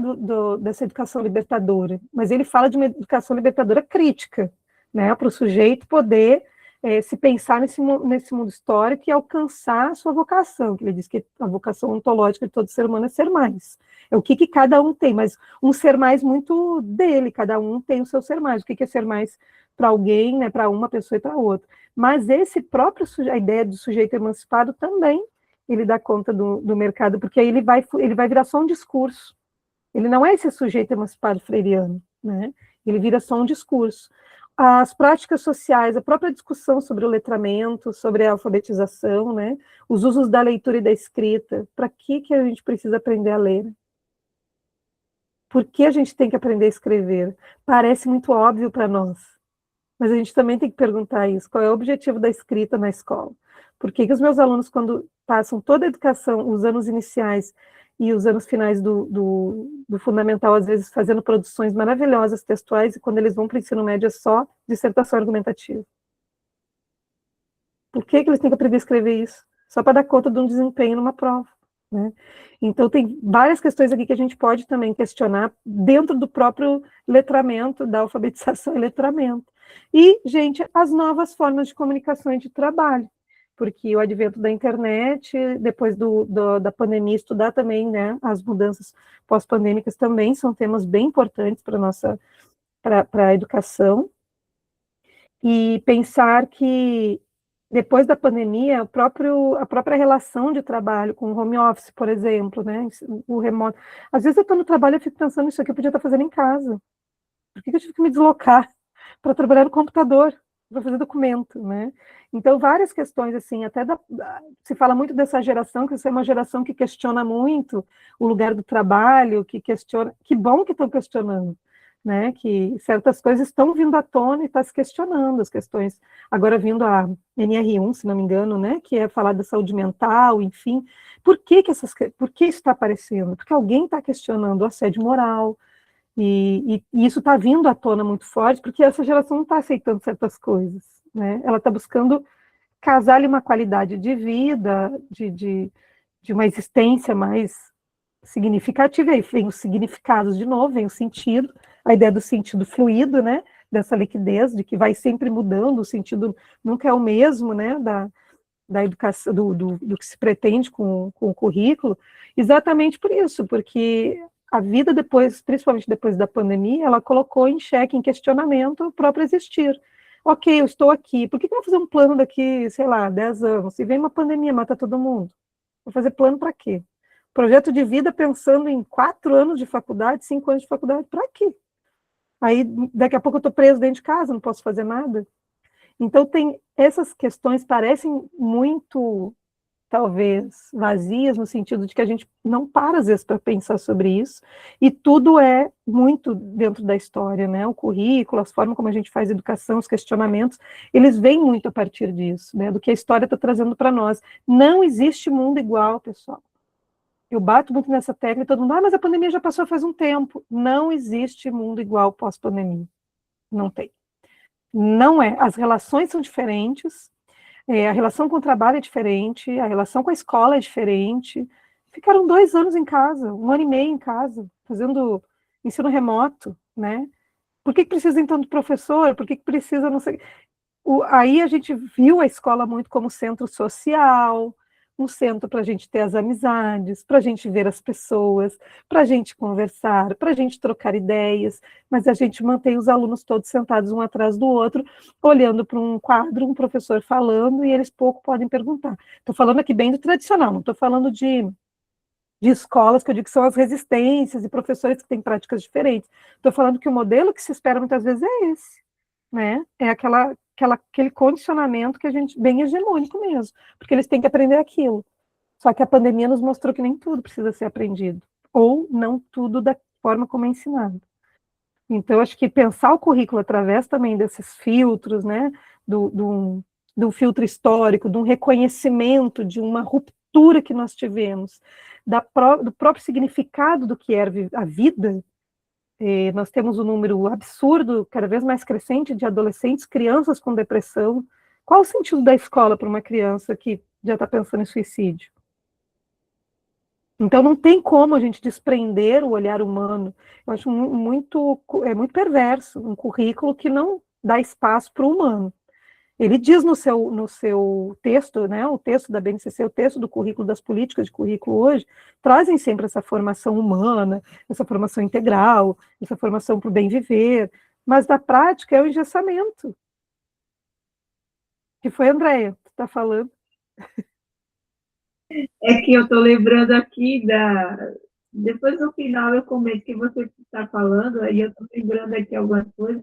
dessa educação libertadora, mas ele fala de uma educação libertadora crítica, né? Para o sujeito poder se pensar nesse mundo histórico e alcançar a sua vocação, que ele diz que a vocação ontológica de todo ser humano é ser mais. É o que cada um tem, mas um ser mais muito dele, cada um tem o seu ser mais. O que é ser mais para alguém, né, para uma pessoa e para outra. Mas a ideia do sujeito emancipado também, ele dá conta do mercado, porque aí ele vai virar só um discurso. Ele não é esse sujeito emancipado freiriano, né? Ele vira só um discurso. As práticas sociais, a própria discussão sobre o letramento, sobre a alfabetização, né? Os usos da leitura e da escrita. Para que a gente precisa aprender a ler? Por que a gente tem que aprender a escrever? Parece muito óbvio para nós, mas a gente também tem que perguntar isso. Qual é o objetivo da escrita na escola? Por que os meus alunos, quando passam toda a educação, os anos iniciais e os anos finais do fundamental, às vezes fazendo produções maravilhosas textuais, e quando eles vão para o ensino médio é só dissertação argumentativa? Por que eles têm que aprender a escrever isso? Só para dar conta de um desempenho numa prova, né? Então, tem várias questões aqui que a gente pode também questionar dentro do próprio letramento, da alfabetização e letramento. E, gente, as novas formas de comunicação e de trabalho, porque o advento da internet, depois da pandemia, estudar também, né, as mudanças pós-pandêmicas também são temas bem importantes para a educação, e pensar que depois da pandemia, a própria relação de trabalho com o home office, por exemplo, né, o remoto. Às vezes eu estou no trabalho e fico pensando, isso aqui eu podia estar fazendo em casa. Por que eu tive que me deslocar para trabalhar no computador, para fazer documento, né? Então, várias questões, assim, se fala muito dessa geração, que essa é uma geração que questiona muito o lugar do trabalho, que questiona, que bom que estão questionando, né? Que certas coisas estão vindo à tona e está se questionando as questões. Agora vindo a NR1, se não me engano, né? Que é falar da saúde mental, enfim. Por que isso está aparecendo? Porque alguém está questionando o assédio moral, e isso está vindo à tona muito forte, porque essa geração não está aceitando certas coisas, né? Ela está buscando casar-lhe uma qualidade de vida, de uma existência mais significativa, e aí vem os significados de novo, vem o sentido, a ideia do sentido fluido, né? Dessa liquidez, de que vai sempre mudando, o sentido nunca é o mesmo, né? Da educação, do que se pretende com o currículo, exatamente por isso, porque a vida depois, principalmente depois da pandemia, ela colocou em xeque, em questionamento o próprio existir. Ok, eu estou aqui, por que eu vou fazer um plano daqui, sei lá, 10 anos? Se vem uma pandemia, mata todo mundo. Vou fazer plano para quê? Projeto de vida pensando em 4 anos de faculdade, 5 anos de faculdade, para quê? Aí, daqui a pouco eu estou preso dentro de casa, não posso fazer nada. Então, essas questões parecem muito, talvez, vazias, no sentido de que a gente não para, às vezes, para pensar sobre isso, e tudo é muito dentro da história, né? O currículo, as formas como a gente faz educação, os questionamentos, eles vêm muito a partir disso, né? Do que a história está trazendo para nós. Não existe mundo igual, pessoal. Eu bato muito nessa tecla e todo mundo, mas a pandemia já passou faz um tempo. Não existe mundo igual pós-pandemia. Não tem. Não é. As relações são diferentes, a relação com o trabalho é diferente, a relação com a escola é diferente. Ficaram 2 anos em casa, 1 ano e meio em casa, fazendo ensino remoto, né? Por que precisa, então, do professor? Por que precisa, não sei... Aí a gente viu a escola muito como centro social, um centro para a gente ter as amizades, para a gente ver as pessoas, para a gente conversar, para a gente trocar ideias, mas a gente mantém os alunos todos sentados um atrás do outro, olhando para um quadro, um professor falando, e eles pouco podem perguntar. Estou falando aqui bem do tradicional, não estou falando de escolas, que eu digo que são as resistências, e professores que têm práticas diferentes. Estou falando que o modelo que se espera muitas vezes é esse, né? É aquele condicionamento que a gente, bem hegemônico mesmo, porque eles têm que aprender aquilo. Só que a pandemia nos mostrou que nem tudo precisa ser aprendido, ou não tudo da forma como é ensinado. Então, acho que pensar o currículo através também desses filtros, né, do filtro histórico, de um reconhecimento, de uma ruptura que nós tivemos, do próprio significado do que era a vida. Nós temos um número absurdo, cada vez mais crescente, de adolescentes, crianças com depressão. Qual o sentido da escola para uma criança que já está pensando em suicídio? Então, não tem como a gente desprender o olhar humano. Eu acho muito perverso um currículo que não dá espaço para o humano. Ele diz no seu texto, né, o texto da BNCC, o texto do currículo, das políticas de currículo hoje, trazem sempre essa formação humana, essa formação integral, essa formação para o bem viver, mas na prática é o engessamento. Que foi, Andréia, tu está falando? É que eu estou lembrando aqui depois no final eu comento que você está falando, aí eu estou lembrando aqui algumas coisas,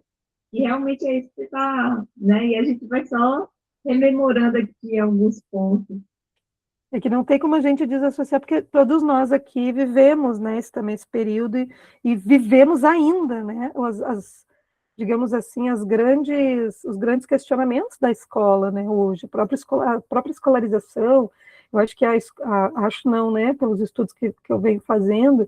e realmente é isso que está, né? E a gente vai só rememorando aqui alguns pontos. É que não tem como a gente desassociar, porque todos nós aqui vivemos, né, esse período, e vivemos ainda, né, digamos assim, os grandes questionamentos da escola, né, hoje, a própria escolarização. Eu acho que acho não, né, pelos estudos que eu venho fazendo,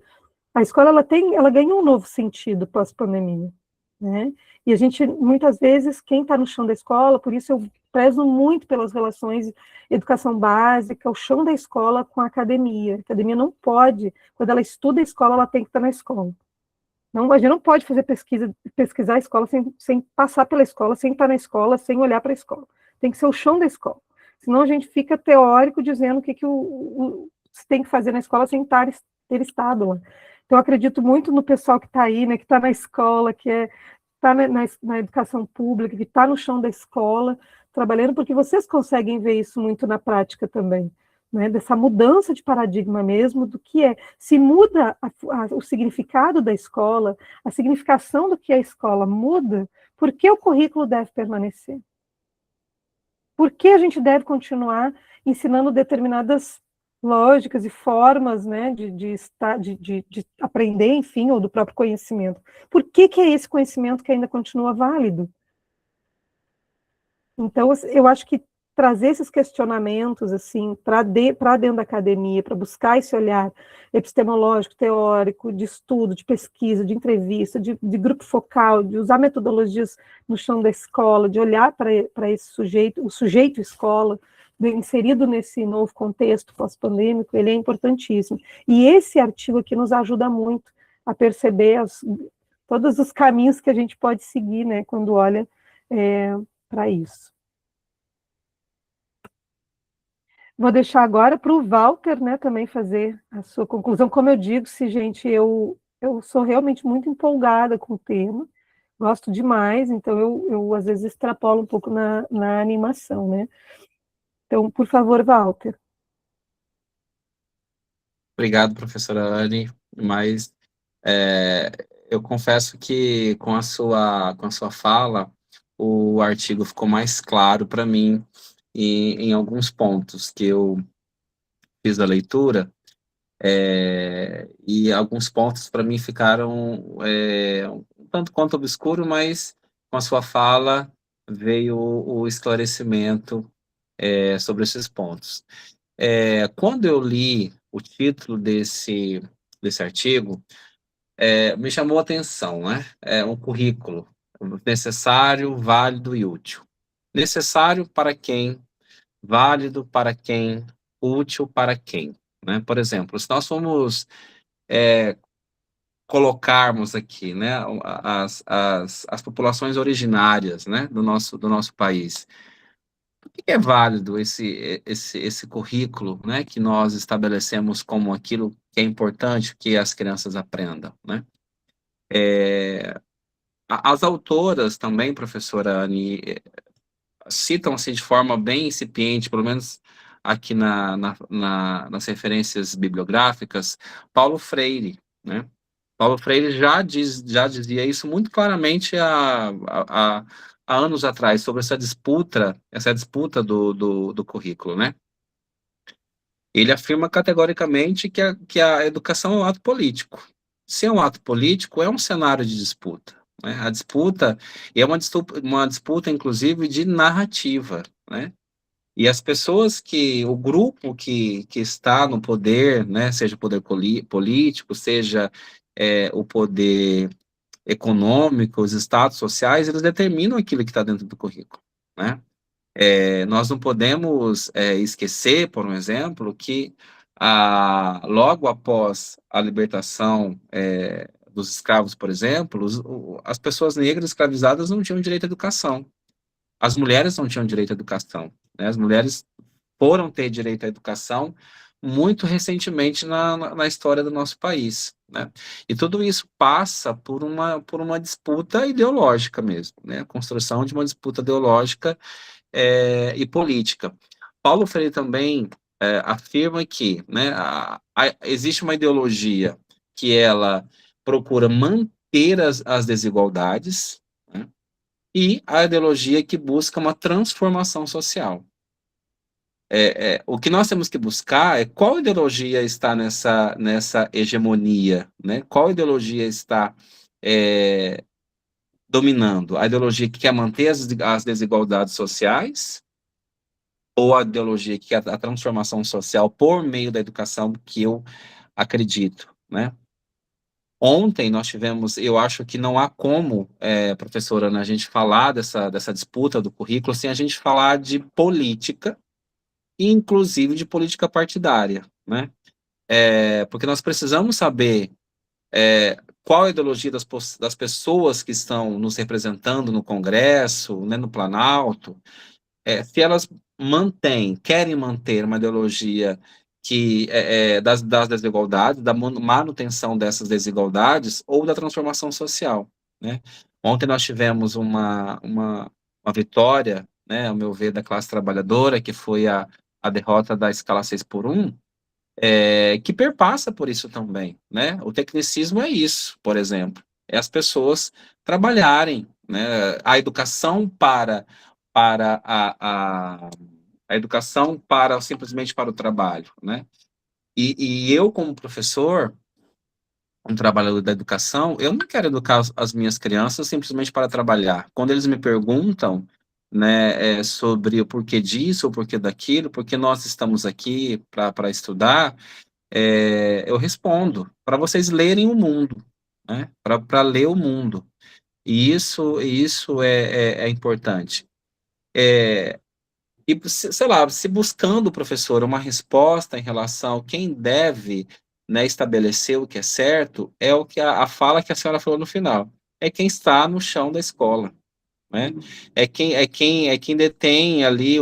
a escola ela ganha um novo sentido pós-pandemia, né? E a gente, muitas vezes, quem está no chão da escola, por isso eu prezo muito pelas relações educação básica, o chão da escola com a academia. A academia não pode, quando ela estuda a escola, ela tem que estar na escola. Não, a gente não pode fazer pesquisar a escola sem passar pela escola, sem estar na escola, sem olhar para a escola. Tem que ser o chão da escola. Senão a gente fica teórico dizendo o que se tem que fazer na escola sem ter estado lá. Então, eu acredito muito no pessoal que está aí, né, que está na escola, que está na educação pública, que está no chão da escola, trabalhando, porque vocês conseguem ver isso muito na prática também, né? Dessa mudança de paradigma mesmo, do que é. Se muda o significado da escola, a significação do que a escola muda, por que o currículo deve permanecer? Por que a gente deve continuar ensinando determinadas lógicas e formas, né, de aprender, enfim, ou do próprio conhecimento? Por que é esse conhecimento que ainda continua válido? Então, eu acho que trazer esses questionamentos assim para dentro da academia, para buscar esse olhar epistemológico, teórico, de estudo, de pesquisa, de entrevista, de grupo focal, de usar metodologias no chão da escola, de olhar para esse sujeito, o sujeito escola, inserido nesse novo contexto pós-pandêmico, ele é importantíssimo. E esse artigo aqui nos ajuda muito a perceber todos os caminhos que a gente pode seguir, né, quando olha para isso. Vou deixar agora para o Walter, né, também fazer a sua conclusão. Como eu digo, gente, eu sou realmente muito empolgada com o tema, gosto demais, então eu às vezes extrapolo um pouco na animação, né? Então, por favor, Walter. Obrigado, professora Anne, mas eu confesso que com a sua fala, o artigo ficou mais claro para mim em alguns pontos que eu fiz a leitura, e alguns pontos para mim ficaram um tanto quanto obscuro, mas com a sua fala veio o esclarecimento sobre esses pontos. Quando eu li o título desse artigo, me chamou a atenção, né? É um currículo necessário, válido e útil. Necessário para quem? Válido para quem? Útil para quem? Né? Por exemplo, se nós formos colocarmos aqui, né, as populações originárias, né, do nosso país, por que é válido esse currículo, né, que nós estabelecemos como aquilo que é importante que as crianças aprendam, né? As autoras também, professora Anne, citam-se de forma bem incipiente, pelo menos aqui nas referências bibliográficas, Paulo Freire, né? Paulo Freire já dizia isso muito claramente há anos atrás, sobre essa disputa do currículo, né? Ele afirma categoricamente que a educação é um ato político. Se é um ato político, é um cenário de disputa, né? A disputa é uma disputa, inclusive, de narrativa, né? E as pessoas o grupo que está no poder, né, seja o poder político, seja o poder econômico, os estados sociais, eles determinam aquilo que está dentro do currículo, né? Nós não podemos esquecer, por um exemplo, que logo após a libertação dos escravos, por exemplo, as pessoas negras escravizadas não tinham direito à educação. As mulheres não tinham direito à educação, né? As mulheres foram ter direito à educação muito recentemente na história do nosso país, né? E tudo isso passa por uma disputa ideológica mesmo, né? A construção de uma disputa ideológica e política. Paulo Freire também afirma que, né, existe uma ideologia que ela procura manter as desigualdades, né, e a ideologia que busca uma transformação social. O que nós temos que buscar é qual ideologia está nessa hegemonia, né? Qual ideologia está dominando? A ideologia que quer manter as desigualdades sociais ou a ideologia que quer a transformação social por meio da educação, que eu acredito, né? Ontem nós tivemos, eu acho que não há como, professora Ana, a gente falar dessa disputa do currículo sem a gente falar de política, inclusive de política partidária, né? Porque nós precisamos saber qual a ideologia das pessoas que estão nos representando no Congresso, né, no Planalto, se elas querem manter uma ideologia das desigualdades, da manutenção dessas desigualdades ou da transformação social, né? Ontem nós tivemos uma vitória, né, ao meu ver, da classe trabalhadora, que foi a derrota da escala 6x1, que perpassa por isso também, né? O tecnicismo é isso, por exemplo, é as pessoas trabalharem, né? A educação para a educação para simplesmente para o trabalho, né? E eu, como professor, um trabalhador da educação, eu não quero educar as minhas crianças simplesmente para trabalhar. Quando eles me perguntam, né, sobre o porquê disso, o porquê daquilo, porque nós estamos aqui para estudar, eu respondo para vocês lerem o mundo, né, para ler o mundo. E isso é importante. E, sei lá, se buscando, professor, uma resposta em relação a quem deve, né, estabelecer o que é certo, é o que a fala que a senhora falou no final. É quem está no chão da escola, né? É quem detém ali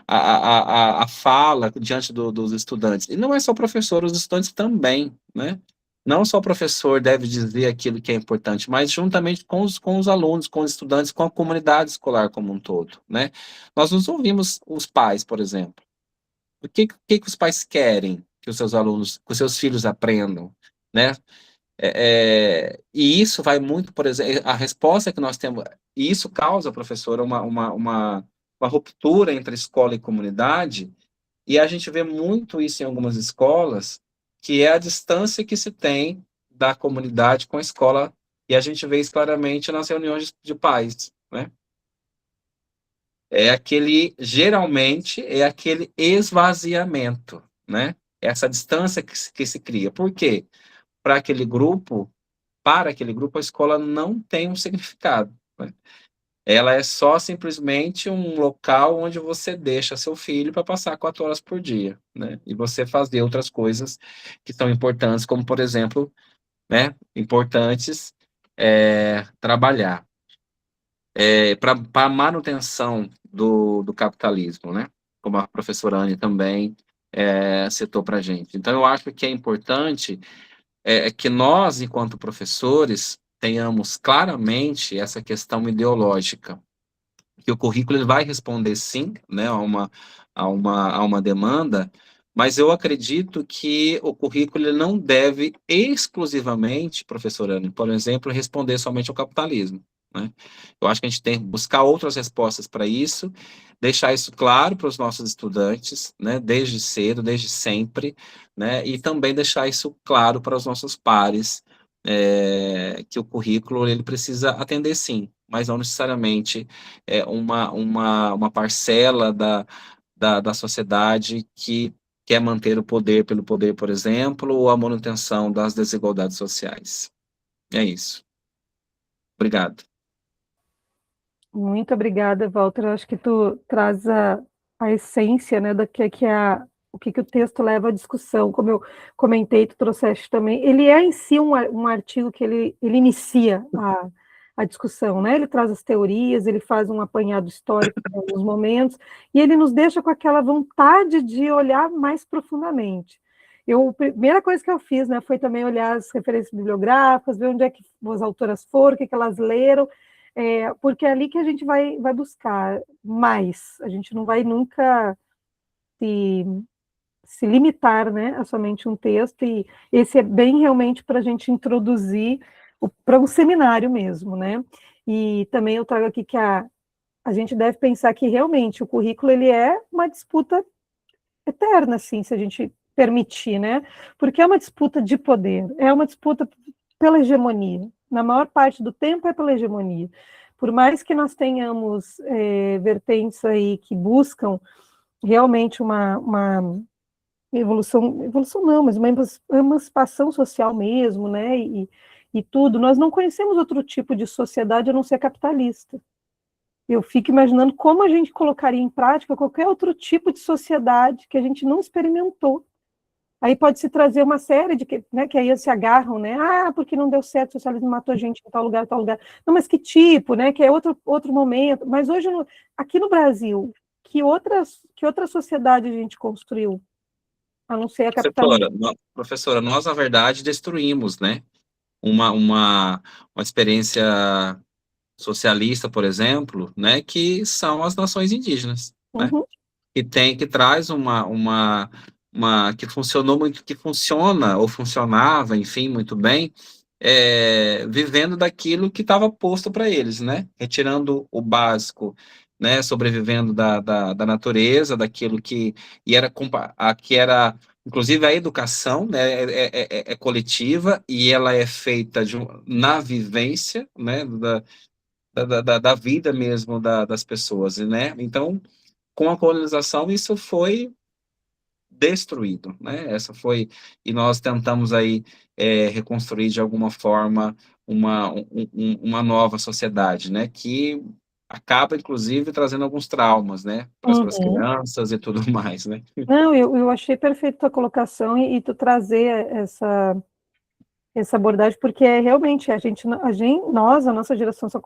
a fala diante dos estudantes. E não é só o professor, os estudantes também, né? Não só o professor deve dizer aquilo que é importante, mas juntamente com os alunos, com os estudantes, com a comunidade escolar como um todo, né? Nós nos ouvimos os pais, por exemplo. O que os pais querem que os seus alunos, que os seus filhos aprendam, né? E isso vai muito, por exemplo, a resposta que nós temos, e isso causa, professora, uma ruptura entre escola e comunidade, e a gente vê muito isso em algumas escolas, que é a distância que se tem da comunidade com a escola, e a gente vê isso claramente nas reuniões de pais, né? Geralmente, é aquele esvaziamento, né? Essa distância que se cria. Por quê? Para aquele grupo, a escola não tem um significado, né? Ela é só simplesmente um local onde você deixa seu filho para passar 4 horas por dia, né? E você fazer outras coisas que são importantes, como, por exemplo, né, importantes, trabalhar. Para a manutenção do capitalismo, né? Como a professora Anne também citou para a gente. Então, eu acho que é importante que nós, enquanto professores, tenhamos claramente essa questão ideológica, que o currículo ele vai responder sim, né, a uma demanda, mas eu acredito que o currículo ele não deve exclusivamente, professora Anne, por exemplo, responder somente ao capitalismo, né? Eu acho que a gente tem que buscar outras respostas para isso, deixar isso claro para os nossos estudantes, né, desde cedo, desde sempre, né, e também deixar isso claro para os nossos pares, que o currículo ele precisa atender sim, mas não necessariamente uma parcela da sociedade que quer manter o poder pelo poder, por exemplo, ou a manutenção das desigualdades sociais. É isso. Obrigado. Muito obrigada, Walter. Eu acho que tu traz a essência, né, do que é o que o texto leva à discussão. Como eu comentei, tu trouxeste também. Ele é em si um artigo que ele inicia a discussão, né? Ele traz as teorias, ele faz um apanhado histórico de alguns momentos, e ele nos deixa com aquela vontade de olhar mais profundamente. A primeira coisa que eu fiz, né, foi também olhar as referências bibliográficas, ver onde é que as autoras foram, o que elas leram, porque é ali que a gente vai buscar mais, a gente não vai nunca se limitar, né, a somente um texto, e esse é bem realmente para a gente introduzir para um seminário mesmo, né, e também eu trago aqui que a gente deve pensar que realmente o currículo ele é uma disputa eterna, assim, se a gente permitir, né, porque é uma disputa de poder, é uma disputa pela hegemonia, na maior parte do tempo é pela hegemonia. Por mais que nós tenhamos vertentes aí que buscam realmente uma evolução não, mas uma emancipação social mesmo, né, e tudo, nós não conhecemos outro tipo de sociedade a não ser capitalista. Eu fico imaginando como a gente colocaria em prática qualquer outro tipo de sociedade que a gente não experimentou. Aí pode se trazer uma série de né, que aí se agarram, né? Ah, porque não deu certo, o socialismo matou gente em tal lugar, tal lugar. Não, mas que tipo, né? Que é outro momento. Mas hoje, aqui no Brasil, que outra sociedade a gente construiu, a não ser a capitalista? Professora, nós, na verdade, destruímos, né? Uma experiência socialista, por exemplo, né, que são as nações indígenas, né, Uhum. que traz que funcionou muito, que funciona ou funcionava, enfim, muito bem, vivendo daquilo que estava posto para eles, né, retirando o básico, né, sobrevivendo da natureza, daquilo que era inclusive a educação, né, é coletiva e ela é feita na vivência, né, da vida mesmo das pessoas, né? Então, com a colonização, isso foi destruído, né? E nós tentamos aí reconstruir de alguma forma uma nova sociedade, né? Que acaba, inclusive, trazendo alguns traumas, né? Para as Uhum. crianças e tudo mais, né? Não, eu achei perfeito a tua colocação e tu trazer essa abordagem, porque realmente nós, a nossa geração, só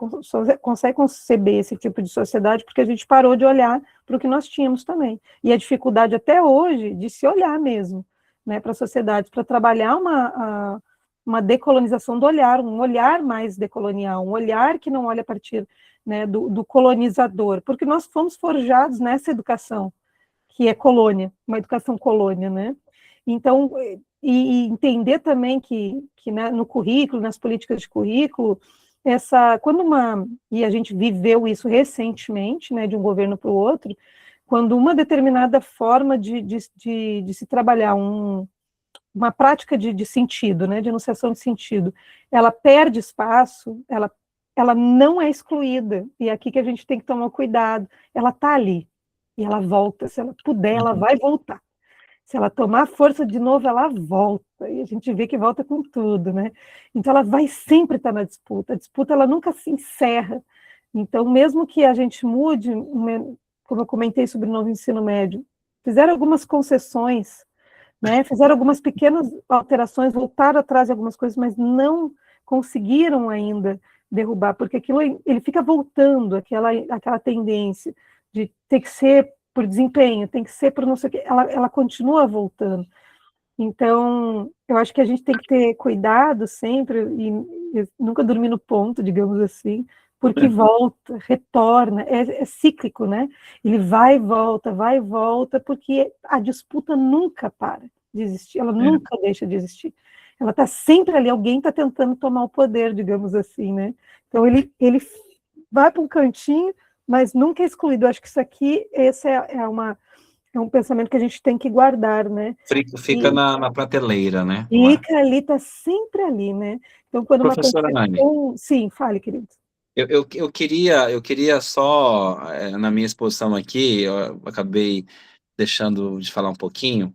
consegue conceber esse tipo de sociedade porque a gente parou de olhar para o que nós tínhamos também. E a dificuldade até hoje de se olhar mesmo, né, para a sociedade, para trabalhar uma decolonização do olhar, um olhar mais decolonial, um olhar que não olha a partir, né, do colonizador, porque nós fomos forjados nessa educação, que é colônia, uma educação colônia, né? Então, e entender também que né, no currículo, nas políticas de currículo, e a gente viveu isso recentemente, né, de um governo para o outro, quando uma determinada forma de se trabalhar uma prática de sentido, né, de enunciação de sentido, ela perde espaço, ela não é excluída, e é aqui que a gente tem que tomar cuidado, ela está ali, e ela volta, se ela puder, ela vai voltar. Se ela tomar força de novo, ela volta, e a gente vê que volta com tudo, né? Então, ela vai sempre estar na disputa, a disputa ela nunca se encerra. Então, mesmo que a gente mude, como eu comentei sobre o novo ensino médio, fizeram algumas concessões, né? Fizeram algumas pequenas alterações, voltaram atrás de algumas coisas, mas não conseguiram ainda derrubar, porque aquilo ele fica voltando, aquela tendência de ter que ser por desempenho, tem que ser por não sei o que, ela continua voltando. Então, eu acho que a gente tem que ter cuidado sempre e nunca dormir no ponto, digamos assim, porque volta, retorna, é cíclico, né? Ele vai e volta, porque a disputa nunca para de existir, ela nunca deixa de existir. Ela está sempre ali, alguém está tentando tomar o poder, digamos assim, né? Então, ele vai para um cantinho, mas nunca é excluído. Eu acho que isso aqui, esse é um pensamento que a gente tem que guardar, né? Fica na prateleira, né? Fica ali, está sempre ali, né? Então, quando uma Professora Nani, concepção... Sim, fale, querido. eu queria só, na minha exposição aqui, eu acabei deixando de falar um pouquinho,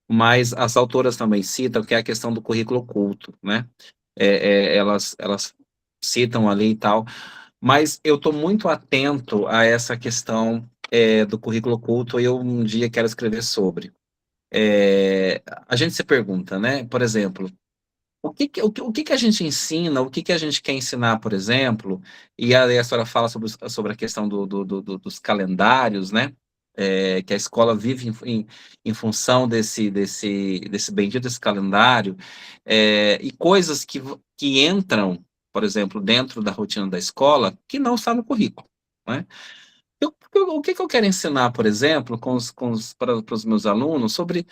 mas as autoras também citam que é a questão do currículo oculto, né? Elas citam ali e tal, mas eu estou muito atento a essa questão do currículo oculto e eu um dia quero escrever sobre. A gente se pergunta, né? Por exemplo, o que que a gente ensina, o que que a gente quer ensinar, por exemplo, e aí a senhora fala sobre a questão dos calendários, né? Que a escola vive em função desse bendito desse calendário, e coisas que entram, por exemplo, dentro da rotina da escola, que não está no currículo, né? O que que eu quero ensinar, por exemplo, para os meus alunos sobre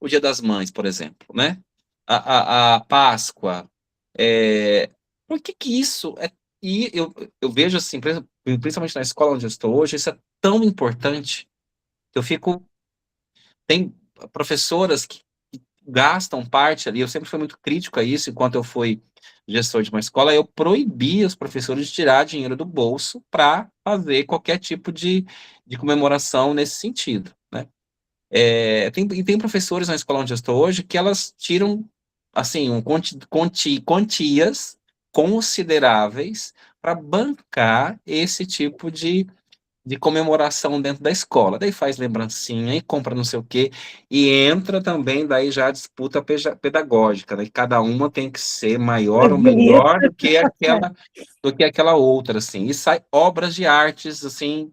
o Dia das Mães, por exemplo, né? A Páscoa, por que que isso é... E eu vejo assim, principalmente na escola onde eu estou hoje, isso é tão importante que eu fico... Tem professoras que gastam parte ali, eu sempre fui muito crítico a isso, enquanto eu fui gestor de uma escola, eu proibia os professores de tirar dinheiro do bolso para fazer qualquer tipo de comemoração nesse sentido, né? Tem professores na escola onde eu estou hoje que elas tiram, assim, quantias consideráveis para bancar esse tipo de comemoração dentro da escola. Daí faz lembrancinha e compra não sei o quê. E entra também daí já a disputa pedagógica, né? Cada uma tem que ser maior É ou bonito. melhor do que aquela outra, assim. E sai obras de artes, assim,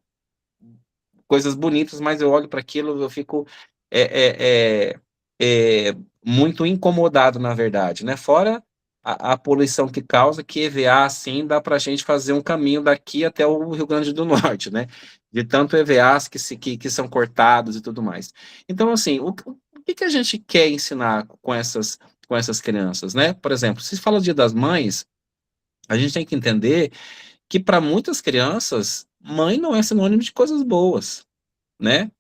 coisas bonitas, mas eu olho para aquilo, eu fico é, é, é, muito incomodado, na verdade, né? Fora a poluição que causa, que EVA, assim, dá para a gente fazer um caminho daqui até o Rio Grande do Norte, né? De tanto EVAs que são cortados e tudo mais. Então, assim, o que a gente quer ensinar com essas crianças, né? Por exemplo, se fala Dia das Mães, a gente tem que entender que para muitas crianças, mãe não é sinônimo de coisas boas, né?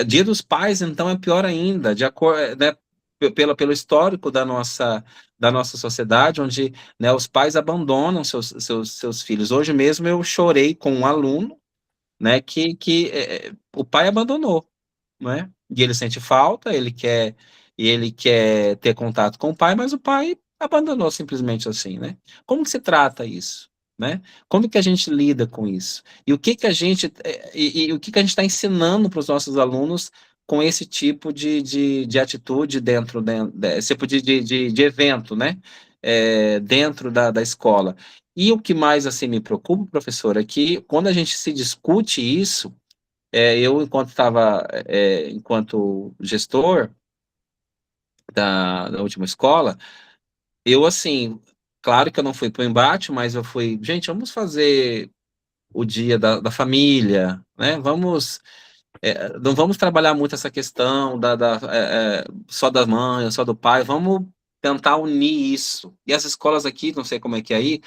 Dia dos Pais, então, é pior ainda, de acordo, né, pelo histórico da nossa sociedade, onde, né, os pais abandonam seus filhos. Hoje mesmo eu chorei com um aluno, né, que o pai abandonou, né? E ele sente falta, ele quer ter contato com o pai, mas o pai abandonou simplesmente assim, né? Como que se trata isso, né? Como que a gente lida com isso? E o que que a gente e o que que a gente está ensinando para os nossos alunos com esse tipo de atitude esse tipo de evento, né? Dentro da escola. E o que mais assim me preocupa, professor, é que quando a gente se discute isso, eu, enquanto gestor da última escola, eu, assim, claro que eu não fui para o embate, mas eu fui, gente, vamos fazer o dia da família, né? Não vamos trabalhar muito essa questão só da mãe, só do pai, vamos tentar unir isso. E as escolas aqui, não sei como é que é aí,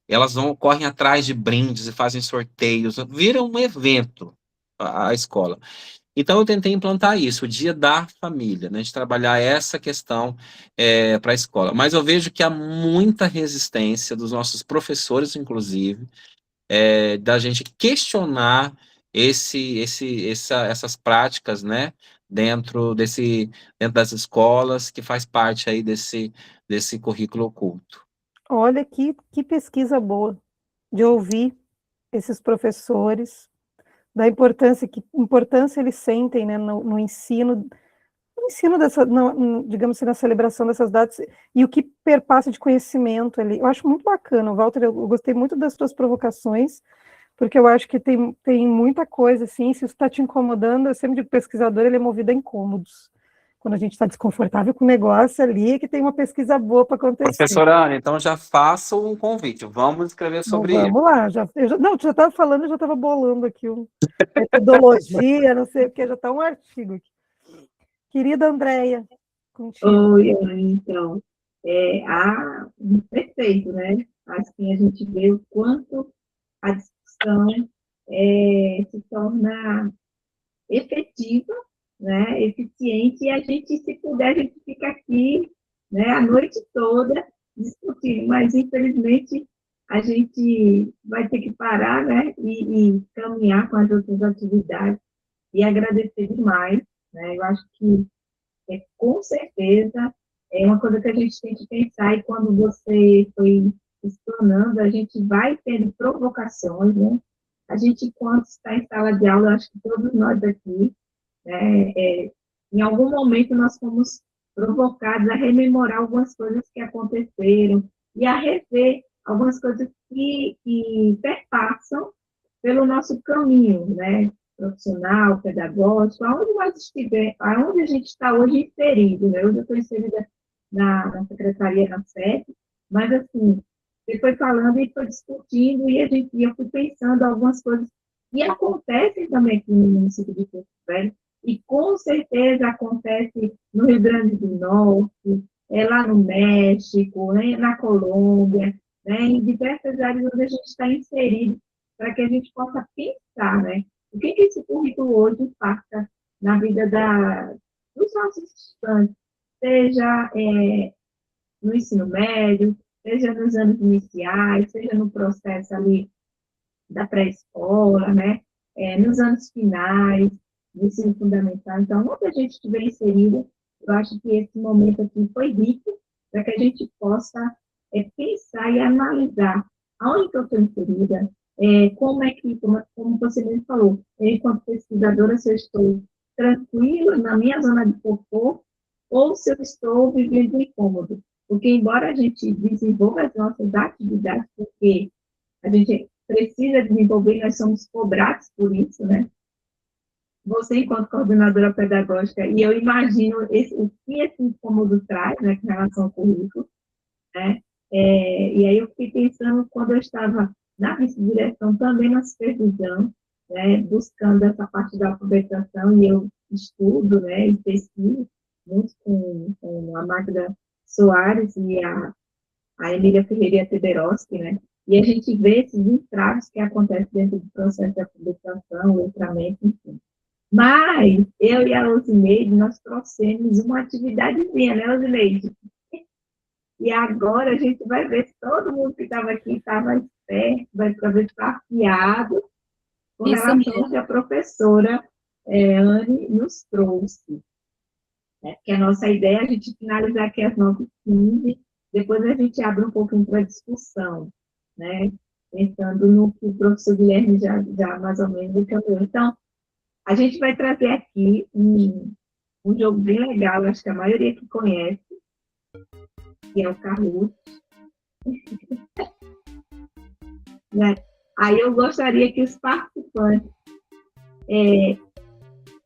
elas correm atrás de brindes e fazem sorteios, vira um evento a escola. Então, eu tentei implantar isso, o dia da família, né, de trabalhar essa questão para a escola. Mas eu vejo que há muita resistência dos nossos professores, inclusive, da gente questionar essas práticas, né, dentro das escolas, que faz parte aí desse currículo oculto. Olha que pesquisa boa de ouvir esses professores, da que importância eles sentem, né, no ensino dessa, digamos assim, na celebração dessas datas, e o que perpassa de conhecimento ali. Eu acho muito bacana, Walter, eu gostei muito das suas provocações, porque eu acho que tem muita coisa, assim, se isso está te incomodando, eu sempre digo, pesquisador, ele é movido a incômodos. Quando a gente está desconfortável com o negócio ali, é que tem uma pesquisa boa para acontecer. Professora Ana, então já faço um convite, vamos escrever sobre isso. Vamos lá, não, tu já estava falando, eu já estava bolando aqui metodologia, não sei o que, já está um artigo aqui. Querida Andréia, contigo. Oi, então, perfeito, né? Assim a gente vê o quanto a discussão se torna efetiva, né? Eficiente, e a gente, se puder, a gente fica aqui, né, a noite toda discutindo, mas infelizmente a gente vai ter que parar, né, e caminhar com as outras atividades, e agradecer demais, né? Eu acho que com certeza, é uma coisa que a gente tem que pensar, e quando você foi explanando, a gente vai tendo provocações, né? A gente, quando está em sala de aula, acho que todos nós aqui, né, em algum momento nós fomos provocados a rememorar algumas coisas que aconteceram e a rever algumas coisas que perpassam pelo nosso caminho, né? Profissional, pedagógico, aonde a gente está hoje inserido, né? Hoje eu estou inserida na secretaria da SET, mas assim, você foi falando e foi discutindo, e eu fui pensando algumas coisas que acontecem também aqui no município de Porto Velho, e com certeza acontece no Rio Grande do Norte, lá no México, né, na Colômbia, né, em diversas áreas onde a gente está inserido, para que a gente possa pensar, né, o que esse currículo hoje impacta na vida dos nossos estudantes, seja no ensino médio, seja nos anos iniciais, seja no processo ali da pré-escola, né, nos anos finais, do ensino fundamental. Então, onde a gente estiver inserido, eu acho que esse momento aqui foi rico para que a gente possa pensar e analisar aonde que eu estou inserida, como é que, como você mesmo falou, enquanto pesquisadora, se eu estou tranquila na minha zona de conforto ou se eu estou vivendo incômodo. Porque, embora a gente desenvolva as nossas atividades, porque a gente precisa desenvolver, nós somos cobrados por isso, né? Você, enquanto coordenadora pedagógica, e eu imagino o que esse incômodo traz, né, com relação ao currículo, né? E aí eu fiquei pensando, quando eu estava na vice-direção, também na supervisão, né, buscando essa parte da alfabetização, e eu estudo, né, e pesquiso muito com a Magda Soares e a Emília Ferreira Tederoski, né, e a gente vê esses entraves que acontecem dentro do processo de alfabetização, letramento, enfim. Mas eu e a Osineide, nós trouxemos uma atividadezinha, né, Osineide? E agora a gente vai ver se todo mundo que estava aqui estava esperto, vai ver afiado com relação ao que a professora Anne nos trouxe. Né? Porque a nossa ideia é a gente finalizar aqui às 9h15, depois a gente abre um pouquinho para discussão, né? Pensando no que o professor Guilherme já mais ou menos encaminhou. Então, a gente vai trazer aqui um jogo bem legal, acho que a maioria que conhece, que é o Kahoot. Né? Aí eu gostaria que os participantes,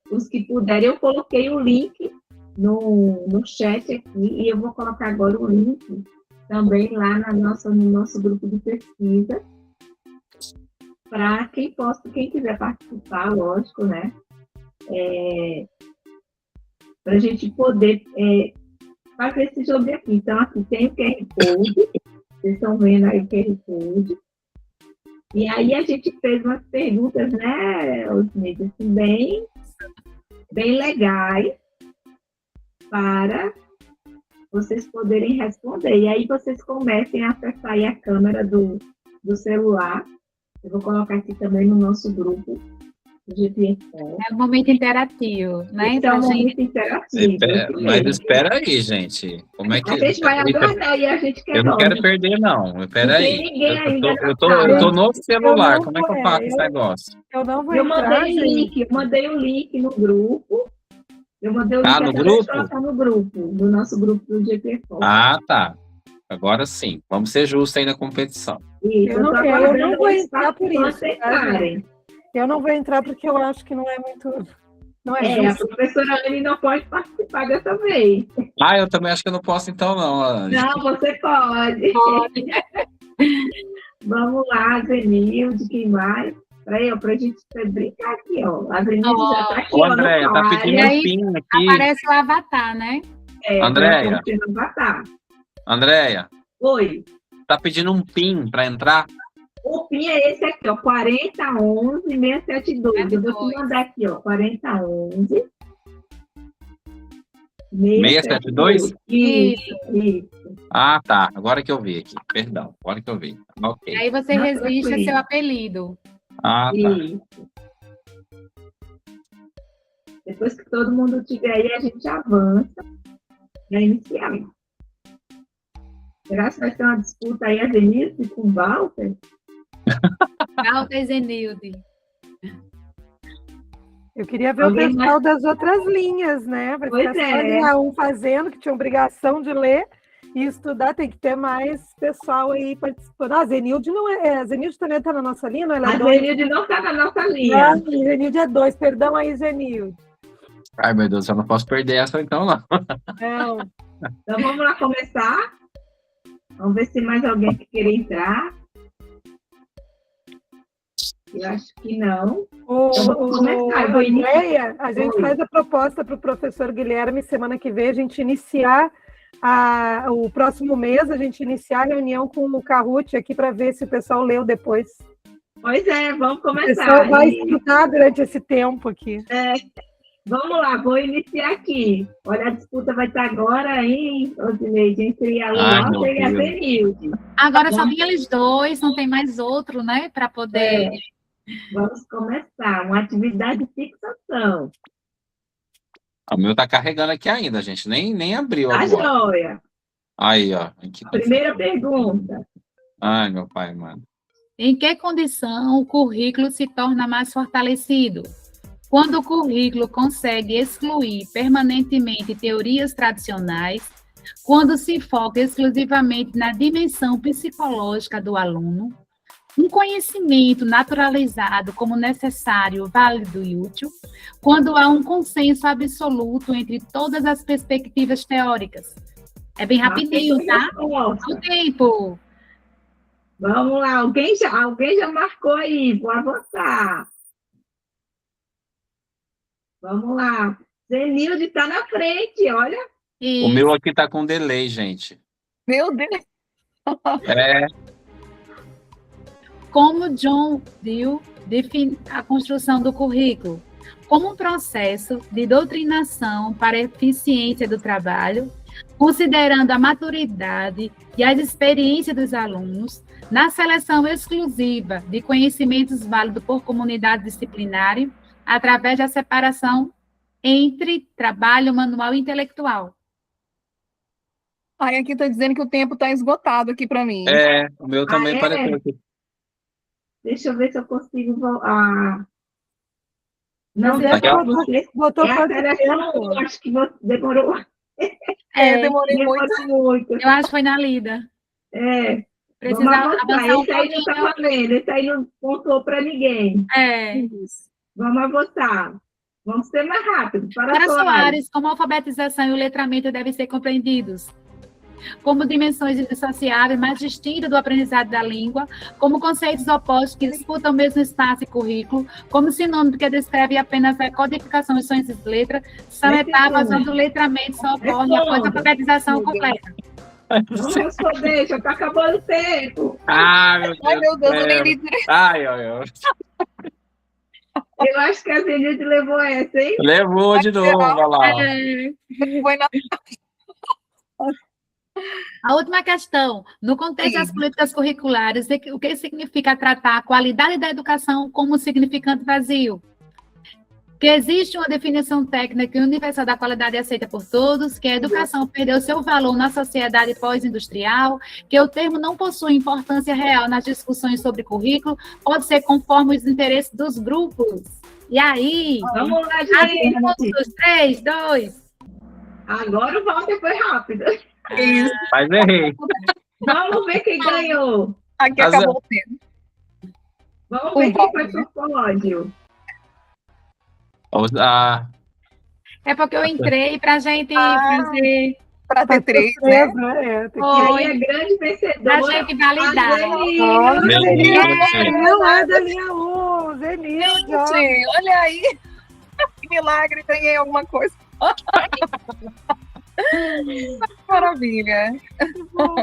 os que puderem, eu coloquei o link no chat aqui, e eu vou colocar agora o link também lá no nosso grupo de pesquisa, para quem quiser participar, lógico, né? Para a gente poder fazer esse jogo aqui. Então, aqui tem o QR Code, vocês estão vendo aí o QR Code. E aí a gente fez umas perguntas, né, Osnilde, assim, bem legais para vocês poderem responder. E aí vocês comecem a acessar aí a câmera do celular. Eu vou colocar aqui também no nosso grupo de GPFO. É um momento interativo, né? Então, é um momento interativo. Mas espera aí, gente. Como é que... A gente vai aguardar e a gente quer... Eu não quero perder, não. Espera aí. Ninguém ainda eu tô no celular. Como é que eu faço esse negócio? Eu não vou entrar, mandei o link no grupo. Eu mandei o link no grupo? No grupo, no nosso grupo do GPFO. Ah, tá. Agora sim. Vamos ser justos aí na competição. Isso, eu não vou entrar por isso. Eu não vou entrar porque eu acho que não é muito... Não é justo. A professora Anne não pode participar dessa vez. Eu também acho que eu não posso então, não, Anne. Não, você pode. Vamos lá, Zenilde, quem mais? Para a gente brincar aqui, ó. A Zenilde já está aqui, Andréia, tá pedindo um pin aqui. Aparece o avatar, né? Andréia. Andréia. Oi. Tá pedindo um pin para entrar? O PIN é esse aqui, ó, 4011-672. Eu vou te mandar aqui, ó, 4011. 672? Isso. Ah, tá. Agora que eu vi aqui. Perdão. Agora que eu vi. Ok. E aí você registra seu apelido. Ah, tá. Isso. Depois que todo mundo tiver aí, a gente avança para iniciar. Será que vai ter uma disputa aí, a Denise com o Walter? Walter e Zenilde. Eu queria ver o pessoal das outras linhas, né? Vai ficar só linha 1 fazendo, que tinha obrigação de ler e estudar, tem que ter mais pessoal aí participando. A Zenilde não é. A Zenilde também está na nossa linha, não é? A Zenilde não está na nossa linha. A Zenilde é 2, perdão aí, Zenilde. Ai, meu Deus, eu não posso perder essa então, não. Não. Então vamos lá começar. Vamos ver se mais alguém que queira entrar. Eu acho que não. Vamos começar. Andréia, a gente faz a proposta para o professor Guilherme semana que vem, a gente iniciar o próximo mês, a gente iniciar a reunião com o Kahoot aqui para ver se o pessoal leu depois. Pois é, vamos começar. O pessoal vai estudar durante esse tempo aqui. Vamos lá, vou iniciar aqui. Olha, a disputa vai estar agora, hein, Osineide, entre a Walter e a Zenilde. Agora só tem eles dois, não tem mais outro, né, para poder... Vamos começar, uma atividade de fixação. O meu tá carregando aqui ainda, gente, nem abriu agora. Joia. Aí, ó. Aqui tá. Primeira pergunta. Ai, meu pai, mano. Em que condição o currículo se torna mais fortalecido? Quando o currículo consegue excluir permanentemente teorias tradicionais, quando se foca exclusivamente na dimensão psicológica do aluno, um conhecimento naturalizado como necessário, válido e útil, quando há um consenso absoluto entre todas as perspectivas teóricas, É bem rapidinho, tá? Resposta. O tempo. Vamos lá, alguém já marcou aí, vou avançar. Vamos lá. Zenilde está na frente, olha. O meu aqui tá com delay, gente. Meu Deus. É, Como John Dewey define a construção do currículo? Como um processo de doutrinação para a eficiência do trabalho, considerando a maturidade e as experiências dos alunos, na seleção exclusiva de conhecimentos válidos por comunidade disciplinar, através da separação entre trabalho manual e intelectual. Ai, aqui está dizendo que o tempo está esgotado aqui para mim. o meu também pareceu aqui. Deixa eu ver se eu consigo voltar. Não, Você você botou é a quanto seleção, tempo? eu acho que você demorou. Demorei muito. muito. Eu acho que foi na lida. Precisa Vamos avançar. avançar um Esse aí não está pouquinho. valendo, esse aí não pontuou para ninguém. Isso. Vamos avançar. Vamos ser mais rápido. Para Soares, como a alfabetização e o letramento devem ser compreendidos? Como dimensões indissociáveis, mais distintas do aprendizado da língua, como conceitos opostos que disputam o mesmo espaço e currículo, como sinônimo que descreve apenas a codificação de sons de letra, são etapas onde o letramento só ocorre após a alfabetização completa. Vamos responder, já está acabando o tempo. Ah, meu Deus. Ai, meu Deus, eu nem li Ai. Eu acho que a Zenilde levou essa, hein? Levou de novo, olha lá. Foi na... A última questão, no contexto das políticas curriculares, o que significa tratar a qualidade da educação como um significante vazio? Que existe uma definição técnica e universal da qualidade aceita por todos, que a educação perdeu seu valor na sociedade pós-industrial, que o termo não possui importância real nas discussões sobre currículo, pode ser conforme os interesses dos grupos. E aí? Vamos lá, gente. 3, 2. Agora o Walter foi rápido. Isso. Mas errei. Vamos ver quem ganhou. Aqui acabou o tempo. Vamos ver quem foi pro pódio. É porque eu entrei para a gente fazer... Para ter 3, né? E aí a grande vencedora... Para a gente validar. Não é da linha 1, Zenilde. Gente, olha aí. Que milagre, ganhei alguma coisa. Maravilha. Muito bom.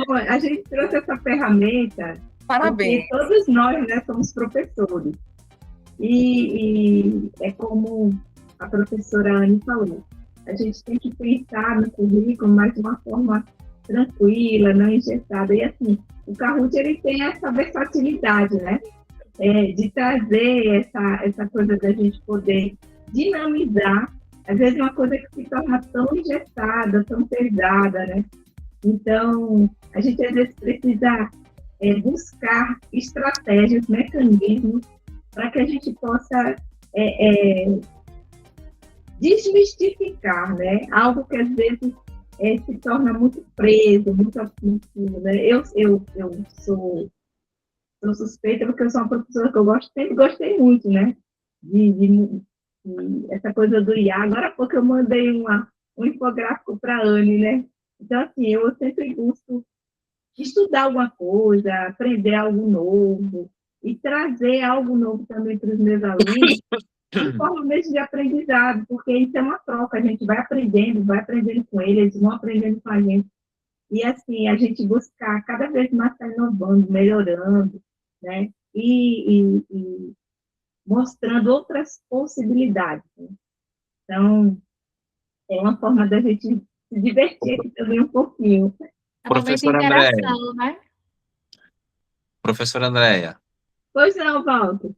Bom, a gente trouxe essa ferramenta Parabéns. porque todos nós, né, somos professores. E é como a professora Anne falou, a gente tem que pensar no currículo, mas de uma forma tranquila, não engessada. E assim, o Kahoot, ele tem essa versatilidade, né? De trazer essa coisa da gente poder dinamizar, às vezes uma coisa que se torna tão engessada, tão pesada, né? Então, a gente às vezes precisa buscar estratégias, mecanismos, para que a gente possa desmistificar, né? Algo que às vezes se torna muito preso, muito aflitivo, né? Eu sou suspeita porque eu sou uma professora que sempre gostei muito, né? De essa coisa do IA. Agora há pouco eu mandei um infográfico para a Anne, né? Então, assim, eu sempre busco estudar alguma coisa, aprender algo novo e trazer algo novo também para os meus alunos, de forma mesmo de aprendizado, porque isso é uma troca, a gente vai aprendendo com eles, vão aprendendo com a gente. E, assim, a gente buscar cada vez mais estar inovando, melhorando, né? E mostrando outras possibilidades. Né? Então, é uma forma da gente se divertir aqui também um pouquinho. Professora Andréia. Né? Professora Andréia. Pois não, Walter.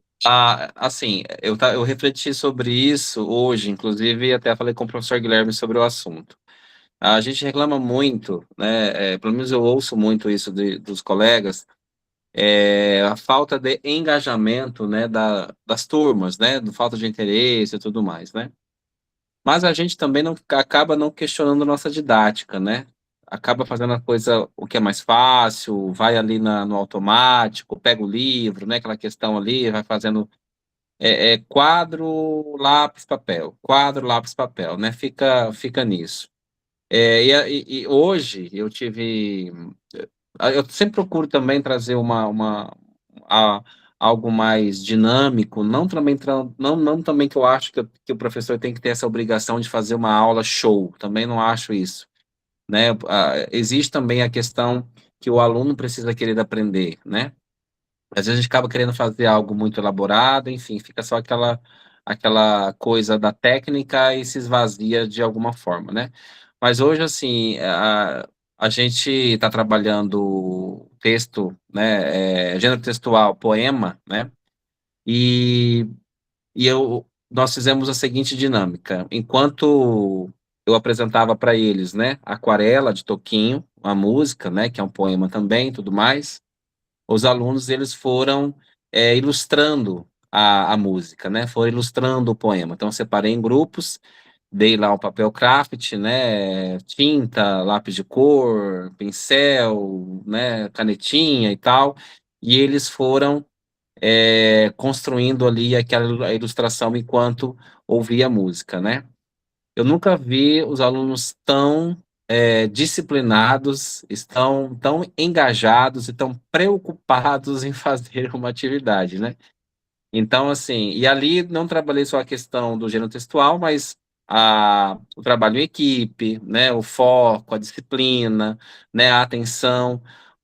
Assim, eu refleti sobre isso hoje, inclusive até falei com o professor Guilherme sobre o assunto. A gente reclama muito, né, pelo menos eu ouço muito isso dos colegas, a falta de engajamento, né, das turmas, né, do falta de interesse e tudo mais, né. Mas a gente também acaba não questionando nossa didática, né, acaba fazendo a coisa, o que é mais fácil, vai ali no automático, pega o livro, né, aquela questão ali, vai fazendo quadro, lápis, papel, né, fica nisso. E hoje eu tive. Eu sempre procuro também trazer a- algo mais dinâmico, não também, não também que eu acho que o professor tem que ter essa obrigação de fazer uma aula show, também não acho isso, né? Existe também a questão que o aluno precisa querer aprender, né? Às vezes a gente acaba querendo fazer algo muito elaborado, enfim, fica só aquela coisa da técnica e se esvazia de alguma forma, né? Mas hoje, assim, a gente está trabalhando texto, né, gênero textual, poema, né? E, nós fizemos a seguinte dinâmica. Enquanto eu apresentava para eles, né, Aquarela, de Toquinho, a música, né, que é um poema também, e tudo mais, os alunos eles foram ilustrando a música, né? Foram ilustrando o poema. Então, eu separei em grupos, dei lá o papel craft, né? Tinta, lápis de cor, pincel, né? Canetinha e tal. E eles foram construindo ali aquela ilustração enquanto ouvia a música, né? Eu nunca vi os alunos tão disciplinados, estão tão engajados e tão preocupados em fazer uma atividade, né? Então, assim, e ali não trabalhei só a questão do gênero textual, mas o trabalho em equipe, né? O foco, a disciplina, né? A atenção,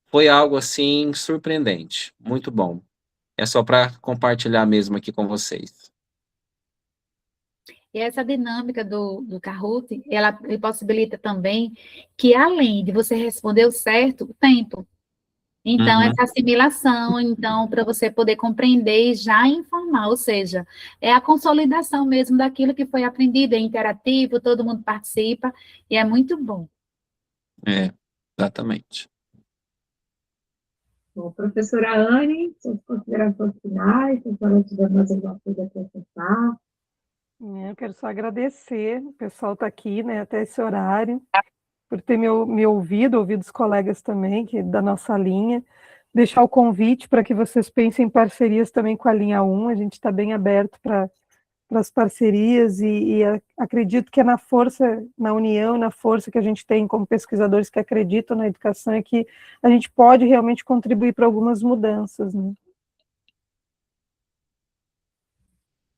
foi algo, assim, surpreendente, muito bom. É só para compartilhar mesmo aqui com vocês. E essa dinâmica do Kahoot, ele possibilita também que, além de você responder o certo, o tempo. Então, Uhum. essa assimilação, então, para você poder compreender e já informar, ou seja, é a consolidação mesmo daquilo que foi aprendido, é interativo, todo mundo participa, e é muito bom. Exatamente. Bom, professora Anne, suas considerações finais, se a senhora tiver mais alguma coisa a acrescentar. Eu quero só agradecer, o pessoal está aqui, né, até esse horário, por ter me ouvido os colegas também, que da nossa linha, deixar o convite para que vocês pensem em parcerias também com a linha 1, a gente está bem aberto para as parcerias e acredito que é na força, na união, na força que a gente tem como pesquisadores que acreditam na educação é que a gente pode realmente contribuir para algumas mudanças, né?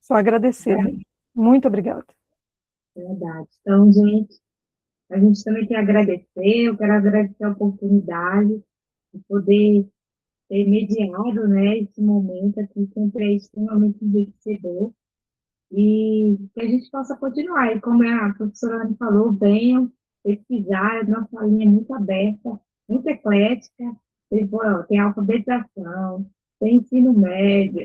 Só agradecer. Muito obrigada. Verdade. Então, gente, a gente também quer agradecer, eu quero agradecer a oportunidade de poder ter mediado, né, esse momento aqui, sempre é extremamente enriquecedor, e que a gente possa continuar. E como a professora Ana falou, venham pesquisar, a nossa linha é muito aberta, muito eclética, tem alfabetização, tem ensino médio,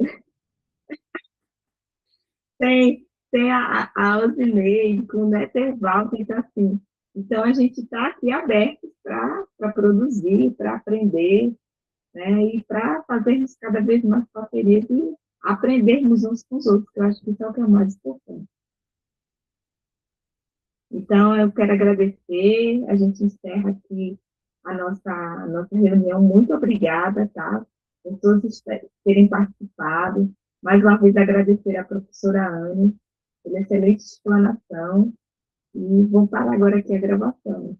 tem a Osinei, com o Netterval, então assim. Então, a gente está aqui aberto para produzir, para aprender, né, e para fazermos cada vez mais parcerias e aprendermos uns com os outros, que eu acho que isso é o que é mais importante. Então, eu quero agradecer, a gente encerra aqui a nossa reunião. Muito obrigada, tá? Por todos terem participado. Mais uma vez, agradecer à professora Anne pela excelente explanação. E vou parar agora aqui a gravação.